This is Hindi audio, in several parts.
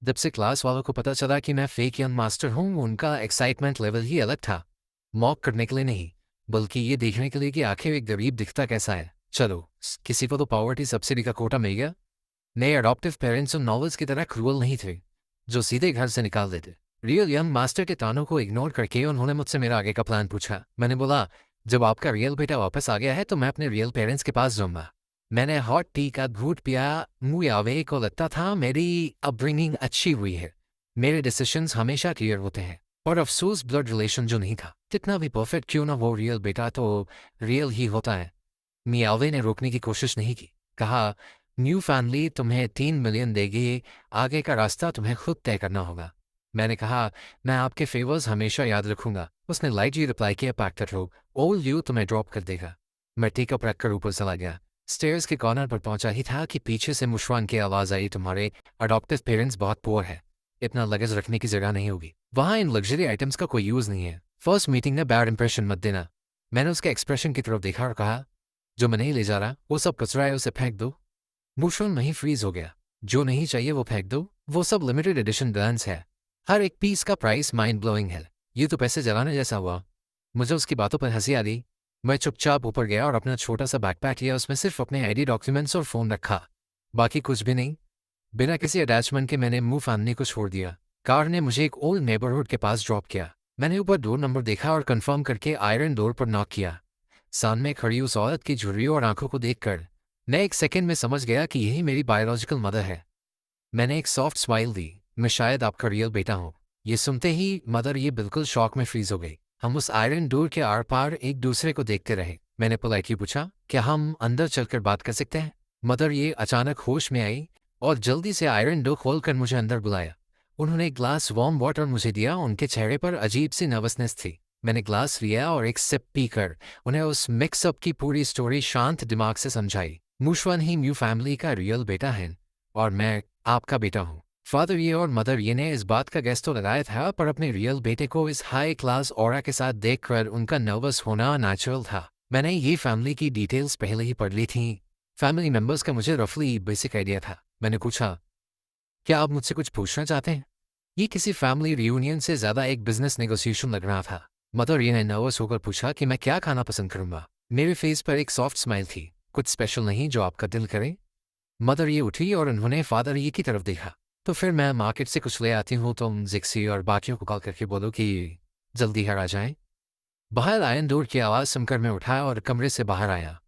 जब से क्लास वालों को पता चला कि मैं फेक यंग मास्टर हूँ, उनका एक्साइटमेंट लेवल ही अलग था। मॉक करने के लिए नहीं, बल्कि ये देखने के लिए कि आखिर एक गरीब दिखता कैसा है। चलो, किसी को तो पॉवर्टी सब्सिडी का कोटा मिल गया। नए अडॉप्टिव पेरेंट्स उन नॉवेल्स की तरह क्रूअल नहीं थे, जो सीधे घर से निकाल देते। रियल यंग मास्टर के तानों को इग्नोर करके उन्होंने मुझसे मेरा आगे का प्लान पूछा। मैंने बोला, जब आपका रियल बेटा वापस आ गया है तो मैं अपने रियल पेरेंट्स के पास जाऊंगा। मैंने हॉट टी का घूंट पिया। मुयावे को लगता था मेरी अपब्रिंगिंग अच्छी हुई है, मेरे डिसीजंस हमेशा क्लियर होते हैं। और अफसोस ब्लड रिलेशन जो नहीं था, कितना भी परफेक्ट क्यों ना वो रियल बेटा तो रियल ही होता है। मियावे ने रोकने की कोशिश नहीं की। कहा, न्यू फैमिली तुम्हें 3 मिलियन देगी, आगे का रास्ता तुम्हें खुद तय करना होगा। मैंने कहा, मैं आपके फेवर्स हमेशा याद रखूंगा। उसने लाइटली रिप्लाई किया, पैक करो, ओल्ड यू तुम्हें ड्रॉप कर देगा। मैं टेकअप रख कर ऊपर चला गया। स्टेयर्स के कॉर्नर पर पहुंचा ही था कि पीछे से मुशवान की आवाज़ आई, तुम्हारे अडॉप्टिव पेरेंट्स बहुत पुअर है, इतना लगेज रखने की जगह नहीं होगी, वहाँ इन लग्जरी आइटम्स का कोई यूज़ नहीं है। फर्स्ट मीटिंग में बैड इंप्रेशन मत देना। मैंने उसके एक्सप्रेशन की तरफ देखा और कहा, जो मैं नहीं ले जा रहा वो सब कचरा है, उसे फेंक दो। मुशवान नहीं फ्रीज हो गया। जो नहीं चाहिए वो फेंक दो, वो सब लिमिटेड एडिशन ब्रांड्स है, हर एक पीस का प्राइस माइंड ब्लोइंग है, ये तो पैसे जलाने जैसा हुआ। मुझे उसकी बातों पर हंसी आ रही। मैं चुपचाप ऊपर गया और अपना छोटा सा बैकपैक लिया, उसमें सिर्फ अपने आईडी डॉक्यूमेंट्स और फ़ोन रखा, बाकी कुछ भी नहीं। बिना किसी अटैचमेंट के मैंने मुंह फानने को छोड़ दिया। कार ने मुझे एक ओल्ड नेबरहुड के पास ड्रॉप किया। मैंने ऊपर डोर नंबर देखा और कंफर्म करके आयरन डोर पर नॉक किया। सामने खड़ी उस औरत की झुर्रियों और आंखों को देखकर मैं एक सेकंड में समझ गया कि यही मेरी बायोलॉजिकल मदर है। मैंने एक सॉफ्ट स्माइल दी, मैं शायद आपका रियल बेटा हूँ। ये सुनते ही मदर ये बिल्कुल शॉक में फ्रीज हो गई। हम उस आयरन डोर के आर पार एक दूसरे को देखते रहे। मैंने पोलाइटली पूछा, क्या हम अंदर चलकर बात कर सकते हैं? मदर ये अचानक होश में आई और जल्दी से आयरन डोर खोलकर मुझे अंदर बुलाया। उन्होंने एक ग्लास वार्म वाटर मुझे दिया, उनके चेहरे पर अजीब सी नर्वसनेस थी। मैंने ग्लास लिया और एक सिप पीकर उन्हें उस मिक्सअप की पूरी स्टोरी शांत दिमाग से समझाई। मुशवान ही न्यू फैमिली का रियल बेटा है और मैं आपका बेटा हूँ। फादर ये और मदर ये ने इस बात का गेस तो लगाया था, पर अपने रियल बेटे को इस हाई क्लास ऑरा के साथ देखकर उनका नर्वस होना नेचुरल था। मैंने ये फैमिली की डिटेल्स पहले ही पढ़ ली थी। फैमिली मेंबर्स का मुझे रफली बेसिक आइडिया था। मैंने पूछा, क्या आप मुझसे कुछ पूछना चाहते हैं? ये किसी फैमिली रियूनियन से ज़्यादा एक बिजनेस नेगोशिएशन लग रहा था। मदर ये ने नर्वस होकर पूछा कि मैं क्या खाना पसंद करूंगा। मेरे फेस पर एक सॉफ्ट स्माइल थी। कुछ स्पेशल नहीं जो आपका दिल करे? मदर ये उठी और उन्होंने फादर ये की तरफ देखा। तो फिर मैं मार्केट से कुछ ले आती हूँ, तुम जिक्सी और बाकियों को कॉल करके बोलो कि जल्दी घर आ जाएं। बाहर आयन डोर की आवाज़ सुनकर मैं उठा और कमरे से बाहर आया,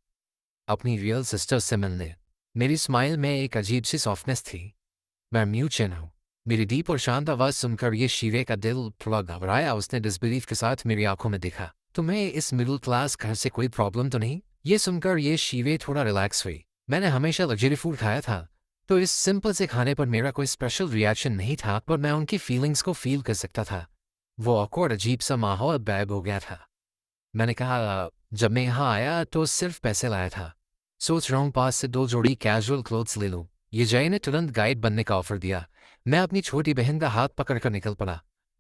अपनी रियल सिस्टर से मिलने। मेरी स्माइल में एक अजीब सी सॉफ्टनेस थी। मैं म्यूचन हूँ। मेरी डीप और शांत आवाज़ सुनकर ये शीरे का दिल थोड़ा घबराया। उसने डिसबिलीफ के साथ मेरी आंखों में देखा। तुम्हें इस मिडिल क्लास घर से कोई प्रॉब्लम तो नहीं? ये सुनकर ये शीरे थोड़ा रिलैक्स हुई। मैंने हमेशा लग्जरी फूड खाया था, तो इस सिंपल से खाने पर मेरा कोई स्पेशल रिएक्शन नहीं था, पर मैं उनकी फीलिंग्स को फील कर सकता था। वो ऑकवर्ड अजीब सा माहौल गायब हो गया था। मैंने कहा, जब मैं यहाँ आया तो सिर्फ पैसे लाया था, सोच रहा हूँ पास से 2 जोड़ी कैजुअल क्लोथ्स ले लूँ। ये जय ने तुरंत गाइड बनने का ऑफर दिया। मैं अपनी छोटी बहन का हाथ पकड़कर निकल पड़ा।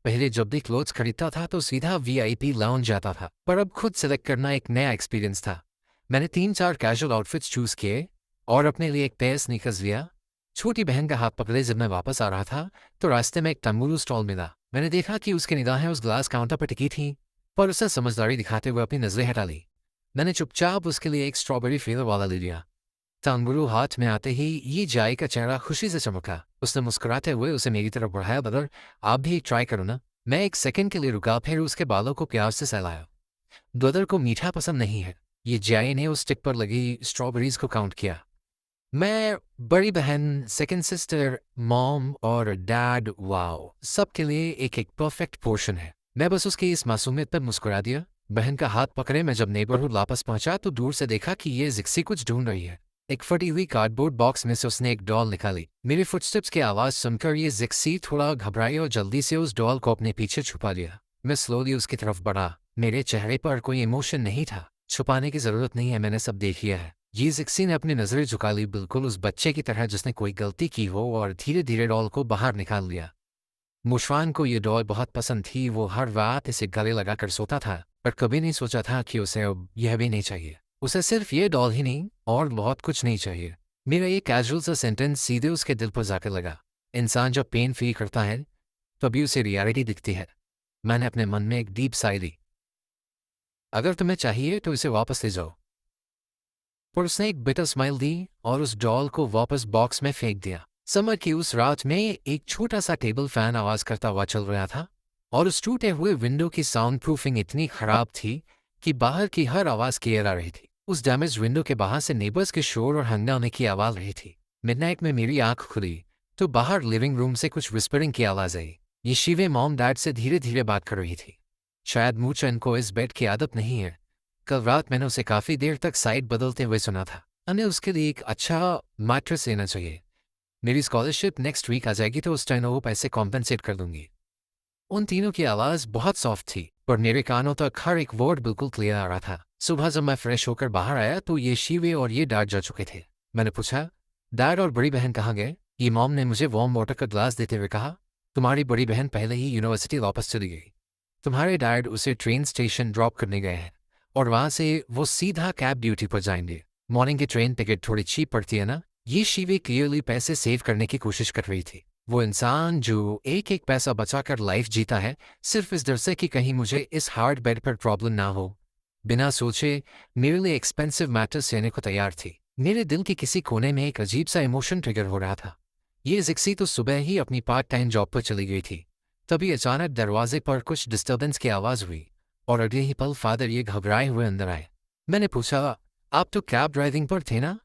पहले जब भी क्लोथ्स खरीदता था तो सीधा वीआईपी लाउंज जाता था, पर अब खुद सेलेक्ट करना एक नया एक्सपीरियंस था। मैंने 3-4 कैजुअल आउटफिट्स चूज किए और अपने लिए एक पेयर स्नीकर्स लिया। छोटी बहन का हाथ पकड़े जब मैं वापस आ रहा था तो रास्ते में एक तंबूरू स्टॉल मिला। मैंने देखा कि उसकी निगाहें उस ग्लास काउंटर पर टिकी थीं, पर उसे समझदारी दिखाते हुए अपनी नजरें हटा ली। मैंने चुपचाप उसके लिए एक स्ट्रॉबेरी फ्लेवर वाला ले लिया। तंबूरू हाथ में आते ही ये जाय का चेहरा खुशी से चमका। उसने मुस्कुराते हुए उसे मेरी तरफ बढ़ाया, बदर आप भी एक ट्राई करो ना। मैं एक सेकंड के लिए रुका, फिर उसके बालों को प्यार से सहलाया। ब्रदर को मीठा पसंद नहीं है। ये जाय ने उस स्टिक पर लगी स्ट्रॉबेरीज को काउंट किया। मैं, बड़ी बहन, सेकंड सिस्टर, मॉम और डैड, वाओ, सबके लिए एक एक परफेक्ट पोर्शन है। मैं बस उसकी इस मासूमियत पर मुस्कुरा दिया। बहन का हाथ पकड़े मैं जब नेबरहुड वापस पहुंचा तो दूर से देखा कि ये जिक्सी कुछ ढूंढ रही है। एक फटी हुई कार्डबोर्ड बॉक्स में से उसने एक डॉल निकाली। मेरी फुटस्टेप्स की आवाज़ सुनकर ये जिक्सी थोड़ा घबराई और जल्दी से उस डॉल को अपने पीछे छुपा लिया। मैं स्लोली उसकी तरफ बढ़ा। मेरे चेहरे पर कोई इमोशन नहीं था। छुपाने की ज़रूरत नहीं है, मैंने सब देख लिया है। ये जिक्सी ने अपनी नज़रें झुका ली, बिल्कुल उस बच्चे की तरह जिसने कोई गलती की हो, और धीरे धीरे डॉल को बाहर निकाल लिया। मुशवान को ये डॉल बहुत पसंद थी। वो हर रात इसे गले लगाकर सोता था, पर कभी नहीं सोचा था कि उसे अब यह भी नहीं चाहिए। उसे सिर्फ ये डॉल ही नहीं और बहुत कुछ नहीं चाहिए। मेरा ये कैजुअल सा सेंटेंस सीधे उसके दिल पर जाकर लगा। इंसान जब पेन फील करता है तभी उसे रियलिटी दिखती है। मैंने अपने मन में एक डीप साई ली। अगर तुम्हें चाहिए तो इसे वापस ले जाओ। पर उसने एक बिटर स्माइल दी और उस डॉल को वापस बॉक्स में फेंक दिया। समर की उस रात में एक छोटा सा टेबल फैन आवाज करता हुआ चल रहा था और उस टूटे हुए विंडो की साउंड प्रूफिंग इतनी खराब थी कि बाहर की हर आवाज क्लियर आ रही थी। उस डैमेज विंडो के बाहर से नेबर्स के शोर और हंगामे की आवाज रही थी। मिडनाइट में मेरी आंख खुली तो बाहर लिविंग रूम से कुछ विस्परिंग की आवाज आई। ये शिवे मॉम डैड से धीरे धीरे बात कर रही थी। शायद मूचन को इस बेड की आदत नहीं है। कल रात मैंने उसे काफी देर तक साइड बदलते हुए सुना था। हमें उसके लिए एक अच्छा मैट्रेस लेना चाहिए। मेरी स्कॉलरशिप नेक्स्ट वीक आ जाएगी तो उस टाइम वो पैसे कॉम्पेंसेट कर दूंगी। उन तीनों की आवाज बहुत सॉफ्ट थी पर मेरे कानों तक हर एक वर्ड बिल्कुल क्लियर आ रहा था। सुबह जब मैं फ्रेश होकर बाहर आया तो ये शिवे और ये डैड जा चुके थे। मैंने पूछा, डैड और बड़ी बहन कहाँ गए? ये मॉम ने मुझे वार्म वाटर का ग्लास देते हुए कहा, तुम्हारी बड़ी बहन पहले ही यूनिवर्सिटी वापस चली गई। तुम्हारे डैड उसे ट्रेन स्टेशन ड्रॉप करने गए हैं और वहां से वो सीधा कैब ड्यूटी पर जाएंगे। मॉर्निंग की ट्रेन टिकट थोड़ी चीप पड़ती है ना। ये शिवे क्लियरली पैसे सेव करने की कोशिश कर रही थी। वो इंसान जो एक एक पैसा बचाकर लाइफ जीता है सिर्फ इस डर से कि कहीं मुझे इस हार्ड बेड पर प्रॉब्लम ना हो, बिना सोचे मेरे लिए एक्सपेंसिव मैटर्स लेने को तैयार थी। मेरे दिल के किसी कोने में एक अजीब सा इमोशन ट्रिगर हो रहा था। ये जिक्सी तो सुबह ही अपनी पार्ट टाइम जॉब पर चली गई थी। तभी अचानक दरवाजे पर कुछ डिस्टर्बेंस की आवाज हुई और अगले ही पल फादर ये घबराए हुए अंदर आए। मैंने पूछा, आप तो कैब ड्राइविंग पर थे ना?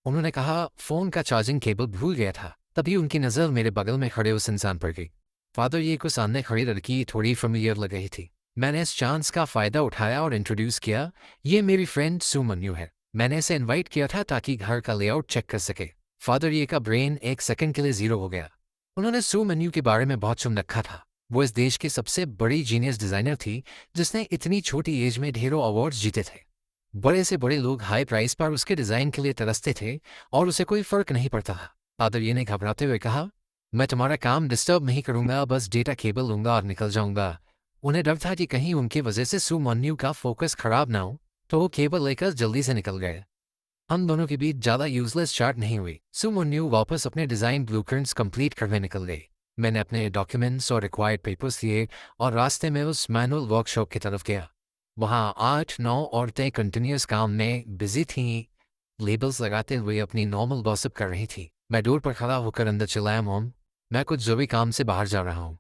उन्होंने कहा, फोन का चार्जिंग केबल भूल गया था। तभी उनकी नज़र मेरे बगल में खड़े उस इंसान पर गई। फादर ये को सामने खड़ी लड़की थोड़ी फेमिलियर लग रही थी। मैंने इस चांस का फ़ायदा उठाया और इंट्रोड्यूस किया, ये मेरी फ्रेंड सुमन्यु है। मैंने इसे इनवाइट किया था ताकि घर का लेआउट चेक कर सके। फादर ये का ब्रेन एक सेकंड के लिए ज़ीरो हो गया। उन्होंने सुमन्यु के बारे में बहुत सुन रखा था। वो इस देश की सबसे बड़ी जीनियस डिज़ाइनर थी जिसने इतनी छोटी एज में ढेरों अवार्ड्स जीते थे। बड़े से बड़े लोग हाई प्राइस पर उसके डिज़ाइन के लिए तरसते थे और उसे कोई फ़र्क नहीं पड़ता था। फादर ये ने घबराते हुए कहा, मैं तुम्हारा काम डिस्टर्ब नहीं करूंगा, बस डेटा केबल लूंगा और निकल जाऊंगा। उन्हें डर था कि कहीं उनकी वजह से सुमन्यु का फोकस खराब ना हो, तो वो केबल लेकर जल्दी से निकल गए। हम दोनों के बीच ज़्यादा यूजलेस चार्ट नहीं हुई। सुमन्यु वापस अपने डिज़ाइन ब्लूप्रिंट्स कंप्लीट करने निकल गई। मैंने अपने डॉक्यूमेंट्स और रिक्वायर्ड पेपर्स लिए और रास्ते में उस मैनुअल वर्कशॉप की तरफ गया। वहाँ 8-9 औरतें कंटिन्यूस काम में बिजी थीं, लेबल्स लगाते हुए अपनी नॉर्मल गॉसिप कर रही थी। मैं डोर पर खड़ा होकर अंदर चिल्लाया, मॉम मैं कुछ जरूरी काम से बाहर जा रहा हूँ।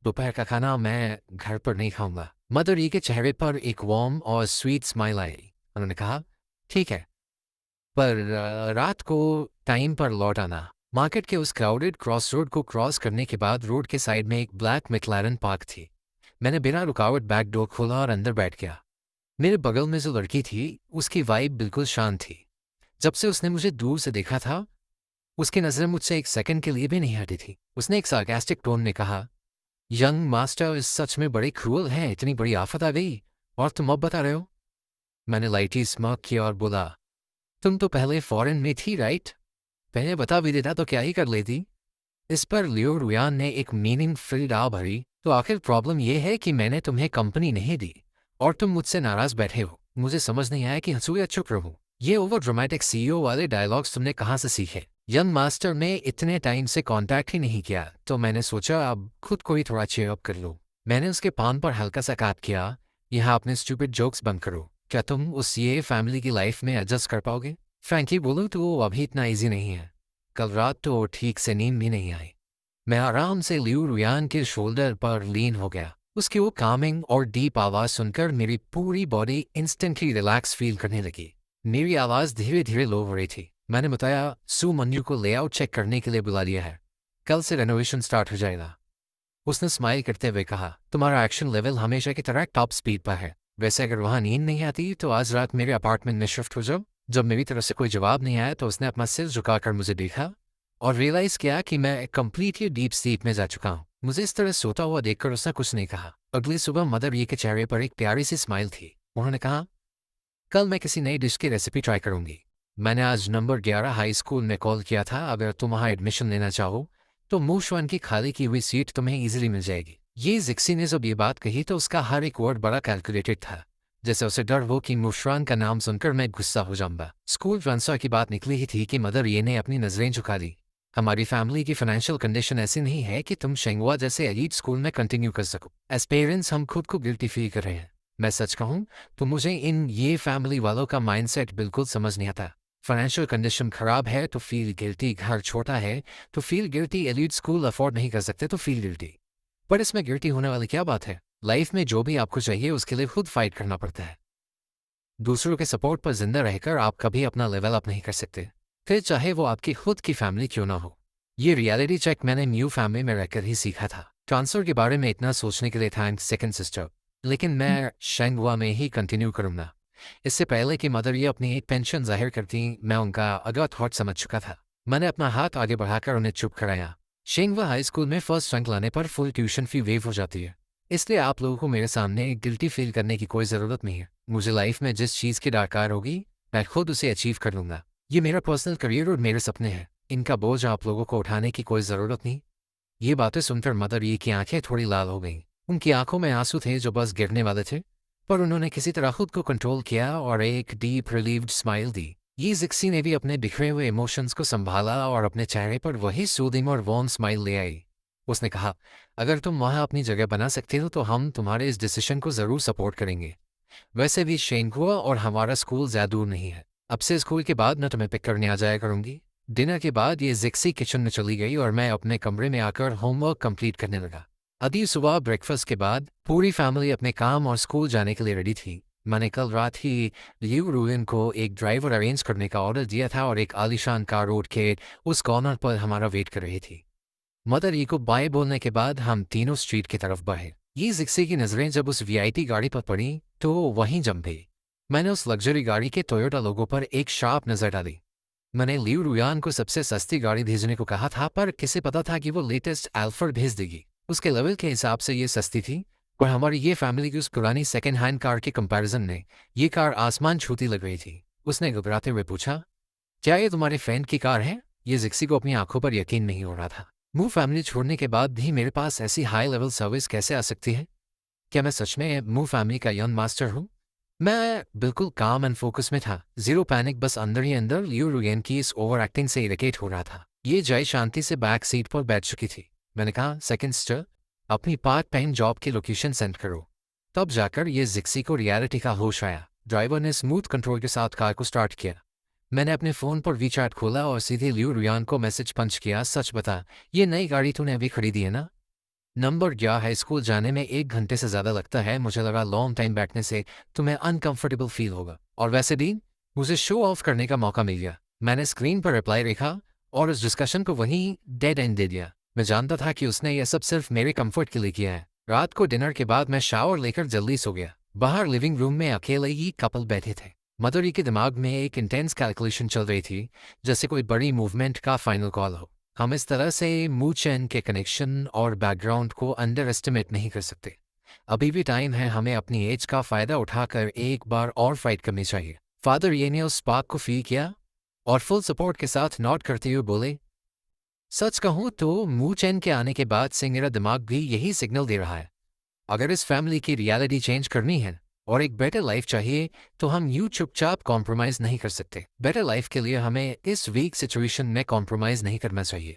दोपहर का खाना मैं घर पर नहीं खाऊंगा। मदर ई के चेहरे पर एक वार्म और स्वीट स्माइल आई। उन्होंने कहा, ठीक है, पर रात को टाइम पर लौट आना। मार्केट के उस क्राउडेड क्रॉस रोड को क्रॉस करने के बाद रोड के साइड में एक ब्लैक मैक्लारन पार्क थी। मैंने बिना रुकावट बैक डोर खोला और अंदर बैठ गया। मेरे बगल में जो लड़की थी उसकी वाइब बिल्कुल शांत थी। जब से उसने मुझे दूर से देखा था उसकी नज़रें मुझसे एक सेकंड के लिए भी नहीं हटी थी। उसने एक सार्कास्टिक टोन में कहा, यंग मास्टर इस सच में बड़े क्रूअल हैं, इतनी बड़ी आफत आ गई और तुम अब बता रहे हो? मैंने लाइटली स्मर्क किया और बोला, तुम तो पहले फॉरेन में थी राइट? पहले बता भी देता तो क्या ही कर लेती। इस पर लियो रुयान ने एक मीनिंग फिल्ड आ भरी, तो आखिर प्रॉब्लम यह है कि मैंने तुम्हें कंपनी नहीं दी और तुम मुझसे नाराज बैठे हो। मुझे समझ नहीं आया कि हंसू या चुप रहूं। ये ओवर ड्रामेटिक सीईओ वाले डायलॉग्स तुमने कहाँ से सीखे? यंग मास्टर में इतने टाइम से कांटेक्ट ही नहीं किया तो मैंने सोचा अब खुद को ही थोड़ा चेयर अप कर लूं। मैंने उसके पान पर हल्का सा काट किया, यहाँ अपने स्टूपिड जोक्स बंद करो। क्या तुम उस ये फैमिली की लाइफ में एडजस्ट कर पाओगे? फ्रैंकली बोलूं तो वो अभी इतना ईजी नहीं है। कल रात तो ठीक से नींद भी नहीं आई। मैं आराम से लियू रुयान के शोल्डर पर लीन हो गया। उसकी वो कामिंग और डीप आवाज़ सुनकर मेरी पूरी बॉडी इंस्टेंटली रिलैक्स फील करने लगी। मेरी आवाज़ धीरे धीरे लो हो रही थी। मैंने बताया, सुमन्यु को लेआउट चेक करने के लिए बुला लिया है, कल से रेनोवेशन स्टार्ट हो जाएगा। उसने स्माइल करते हुए कहा, तुम्हारा एक्शन लेवल हमेशा की तरह टॉप स्पीड पर है। वैसे अगर वहाँ नींद नहीं आती तो आज रात मेरे अपार्टमेंट में शिफ्ट हो जाओ। जब मेरी तरफ से कोई जवाब नहीं आया तो उसने अपना सिर झुकाकर मुझे देखा और रियलाइज़ किया कि मैं कंप्लीटली डीप स्लीप में जा चुका हूँ। मुझे इस तरह सोता हुआ देखकर उसने कुछ नहीं कहा। अगली सुबह मदर ये के चेहरे पर एक प्यारी सी स्माइल थी। उन्होंने कहा, कल मैं किसी नई डिश की रेसिपी ट्राई करूंगी। मैंने आज नंबर 11 हाई स्कूल में कॉल किया था। अगर तुम वहाँ एडमिशन लेना चाहो तो मूशवान की खाली की हुई सीट तुम्हें इजीली मिल जाएगी। ये जिक्सी ने जब ये बात कही तो उसका हर एक वर्ड बड़ा कैलकुलेटेड था, जैसे उसे डर हो कि मूशवान का नाम सुनकर मैं गुस्सा हो जाऊंगा। स्कूल ट्रांसफर की बात निकली ही थी कि मदर ये ने अपनी नजरें झुका दी। हमारी फैमिली की फाइनेंशियल कंडीशन ऐसी नहीं है कि तुम शेंगुआ जैसे एलीट स्कूल में कंटिन्यू कर सको। एज पेरेंट्स हम खुद को गिल्टी फील कर रहे हैं। मैं सच कहूँ तो मुझे इन ये फैमिली वालों का माइंडसेट बिल्कुल समझ नहीं आता। फाइनेंशियल कंडीशन खराब है तो फील गिल्टी, घर छोटा है तो feel guilty, elite school afford नहीं कर सकते तो फील गिल्टी। पर इसमें गिल्टी होने वाली क्या बात है? लाइफ में जो भी आपको चाहिए उसके लिए खुद फाइट करना पड़ता है। दूसरों के सपोर्ट पर जिंदा रहकर आप कभी अपना लेवल अप नहीं कर सकते, फिर चाहे वो आपकी खुद की फैमिली क्यों ना हो। ये रियलिटी चेक मैंने न्यू फैमिली में रहकर ही सीखा था। ट्रांसफर के बारे में इतना सोचने के लिए थैंक्स सेकंड सिस्टर, लेकिन मैं शेंगुआ में ही कंटिन्यू करूंगा। इससे पहले कि मदर ये अपनी एक पेंशन जाहिर करती, मैं उनका अगला थॉट समझ चुका था। मैंने अपना हाथ आगे बढ़ाकर उन्हें चुप कराया। शेंगवा हाई स्कूल में फर्स्ट रैंक लाने पर फुल ट्यूशन फी वेव हो जाती है, इसलिए आप लोगों को मेरे सामने गिल्टी फील करने की कोई ज़रूरत नहीं है। मुझे लाइफ में जिस चीज़ की दरकार होगी मैं खुद उसे अचीव कर लूँगा। ये मेरा पर्सनल करियर और मेरे सपने हैं, इनका बोझ आप लोगों को उठाने की कोई ज़रूरत नहीं। ये बातें सुनकर मदर ये की आंखें थोड़ी लाल हो गईं। उनकी आंखों में आंसू थे जो बस गिरने वाले थे, पर उन्होंने किसी तरह खुद को कंट्रोल किया और एक डीप रिलीव्ड स्माइल दी। ये जिक्सी ने भी अपने बिखरे हुए इमोशंस को संभाला और अपने चेहरे पर वही सूदिंग और वार्म स्माइल ले आई। उसने कहा, अगर तुम वहाँ अपनी जगह बना सकते हो तो हम तुम्हारे इस डिसीजन को ज़रूर सपोर्ट करेंगे। वैसे भी शेंगुआ और हमारा स्कूल ज़्यादा दूर नहीं है। अब से स्कूल के बाद मैं तुम्हें पिक करने आ जाया करूँगी। डिनर के बाद ये जिक्सी किचन में चली गई और मैं अपने कमरे में आकर होमवर्क कंप्लीट करने लगा। अभी सुबह ब्रेकफास्ट के बाद पूरी फैमिली अपने काम और स्कूल जाने के लिए रेडी थी। मैंने कल रात ही लियू रुइन को एक ड्राइवर अरेंज करने का ऑर्डर दिया था और एक आलीशान कार रोड के उस कॉर्नर पर हमारा वेट कर रही थी। मदर ई को बाय बोलने के बाद हम तीनों स्ट्रीट की तरफ बढ़े। ये जिक्सी की नज़रें जब उस वीआईपी गाड़ी पर पड़ी तो वो वहीं जम गई। मैंने उस लग्जरी गाड़ी के टोयोटा लोगो पर एक शार्प नज़र डाली। मैंने लियू रुयान को सबसे सस्ती गाड़ी भेजने को कहा था, पर किसे पता था कि वो लेटेस्ट एल्फर्ड भेज देगी। उसके लेवल के हिसाब से ये सस्ती थी, पर हमारी ये फैमिली की उस पुरानी सेकेंड हैंड कार के कंपैरिजन में ये कार आसमान छूती लग रही थी। उसने घबराते हुए पूछा, क्या ये तुम्हारे फ्रेंड की कार है? ये जिक्सी को अपनी आंखों पर यकीन नहीं हो रहा था। मूव फैमिली छोड़ने के बाद भी मेरे पास ऐसी हाई लेवल सर्विस कैसे आ सकती है? क्या मैं सच में मूव फैमिली का यंग मास्टर हूँ? मैं बिल्कुल काम एंड फोकस में था, जीरो पैनिक, बस अंदर ही अंदर लियू रुयन की इस ओवर एक्टिंग से इरिटेट हो रहा था। ये जय शांति से बैक सीट पर बैठ चुकी थी। मैंने कहा, सेकंड स्टर, अपनी पार्ट टाइम जॉब की लोकेशन सेंड करो। तब जाकर ये जिक्सी को रियलिटी का होश आया। ड्राइवर ने स्मूथ कंट्रोल के साथ कार को स्टार्ट किया। मैंने अपने फ़ोन पर वीचैट खोला और सीधे लियू रुयान को मैसेज पंच किया, सच बता, ये नई गाड़ी तूने अभी खरीदी है ना? नंबर क्या है? स्कूल जाने में 1 घंटे से ज़्यादा लगता है, मुझे लगा लॉन्ग टाइम बैठने से तुम्हें अनकंफर्टेबल फील होगा। और वैसे भी मुझे शो ऑफ करने का मौका मिल गया। मैंने स्क्रीन पर रिप्लाई लिखा और उस डिस्कशन को वहीं डेड एंड दे दिया। मैं जानता था कि उसने यह सब सिर्फ मेरे कंफर्ट के लिए किया है। रात को डिनर के बाद मैं शावर लेकर जल्दी सो गया। बाहर लिविंग रूम में अकेले ही कपल बैठे थे। मदरी के दिमाग में एक इंटेंस कैलकुलेशन चल रही थी, जैसे कोई बड़ी मूवमेंट का फाइनल कॉल हो। हम इस तरह से मूड चैन के कनेक्शन और बैकग्राउंड को अंडर एस्टिमेट नहीं कर सकते। अभी भी टाइम है, हमें अपनी एज का फ़ायदा उठाकर एक बार और फाइट करनी चाहिए। फादर ये ने उस स्पार्क को फील किया और फुल सपोर्ट के साथ नॉट करते हुए बोले, सच कहूँ तो मूड चैन के आने के बाद से मेरा दिमाग भी यही सिग्नल दे रहा है। अगर इस फैमिली की रियलिटी चेंज करनी है और एक बेटर लाइफ चाहिए तो हम यूं चुपचाप कॉम्प्रोमाइज़ नहीं कर सकते। बेटर लाइफ के लिए हमें इस वीक सिचुएशन में कॉम्प्रोमाइज़ नहीं करना चाहिए।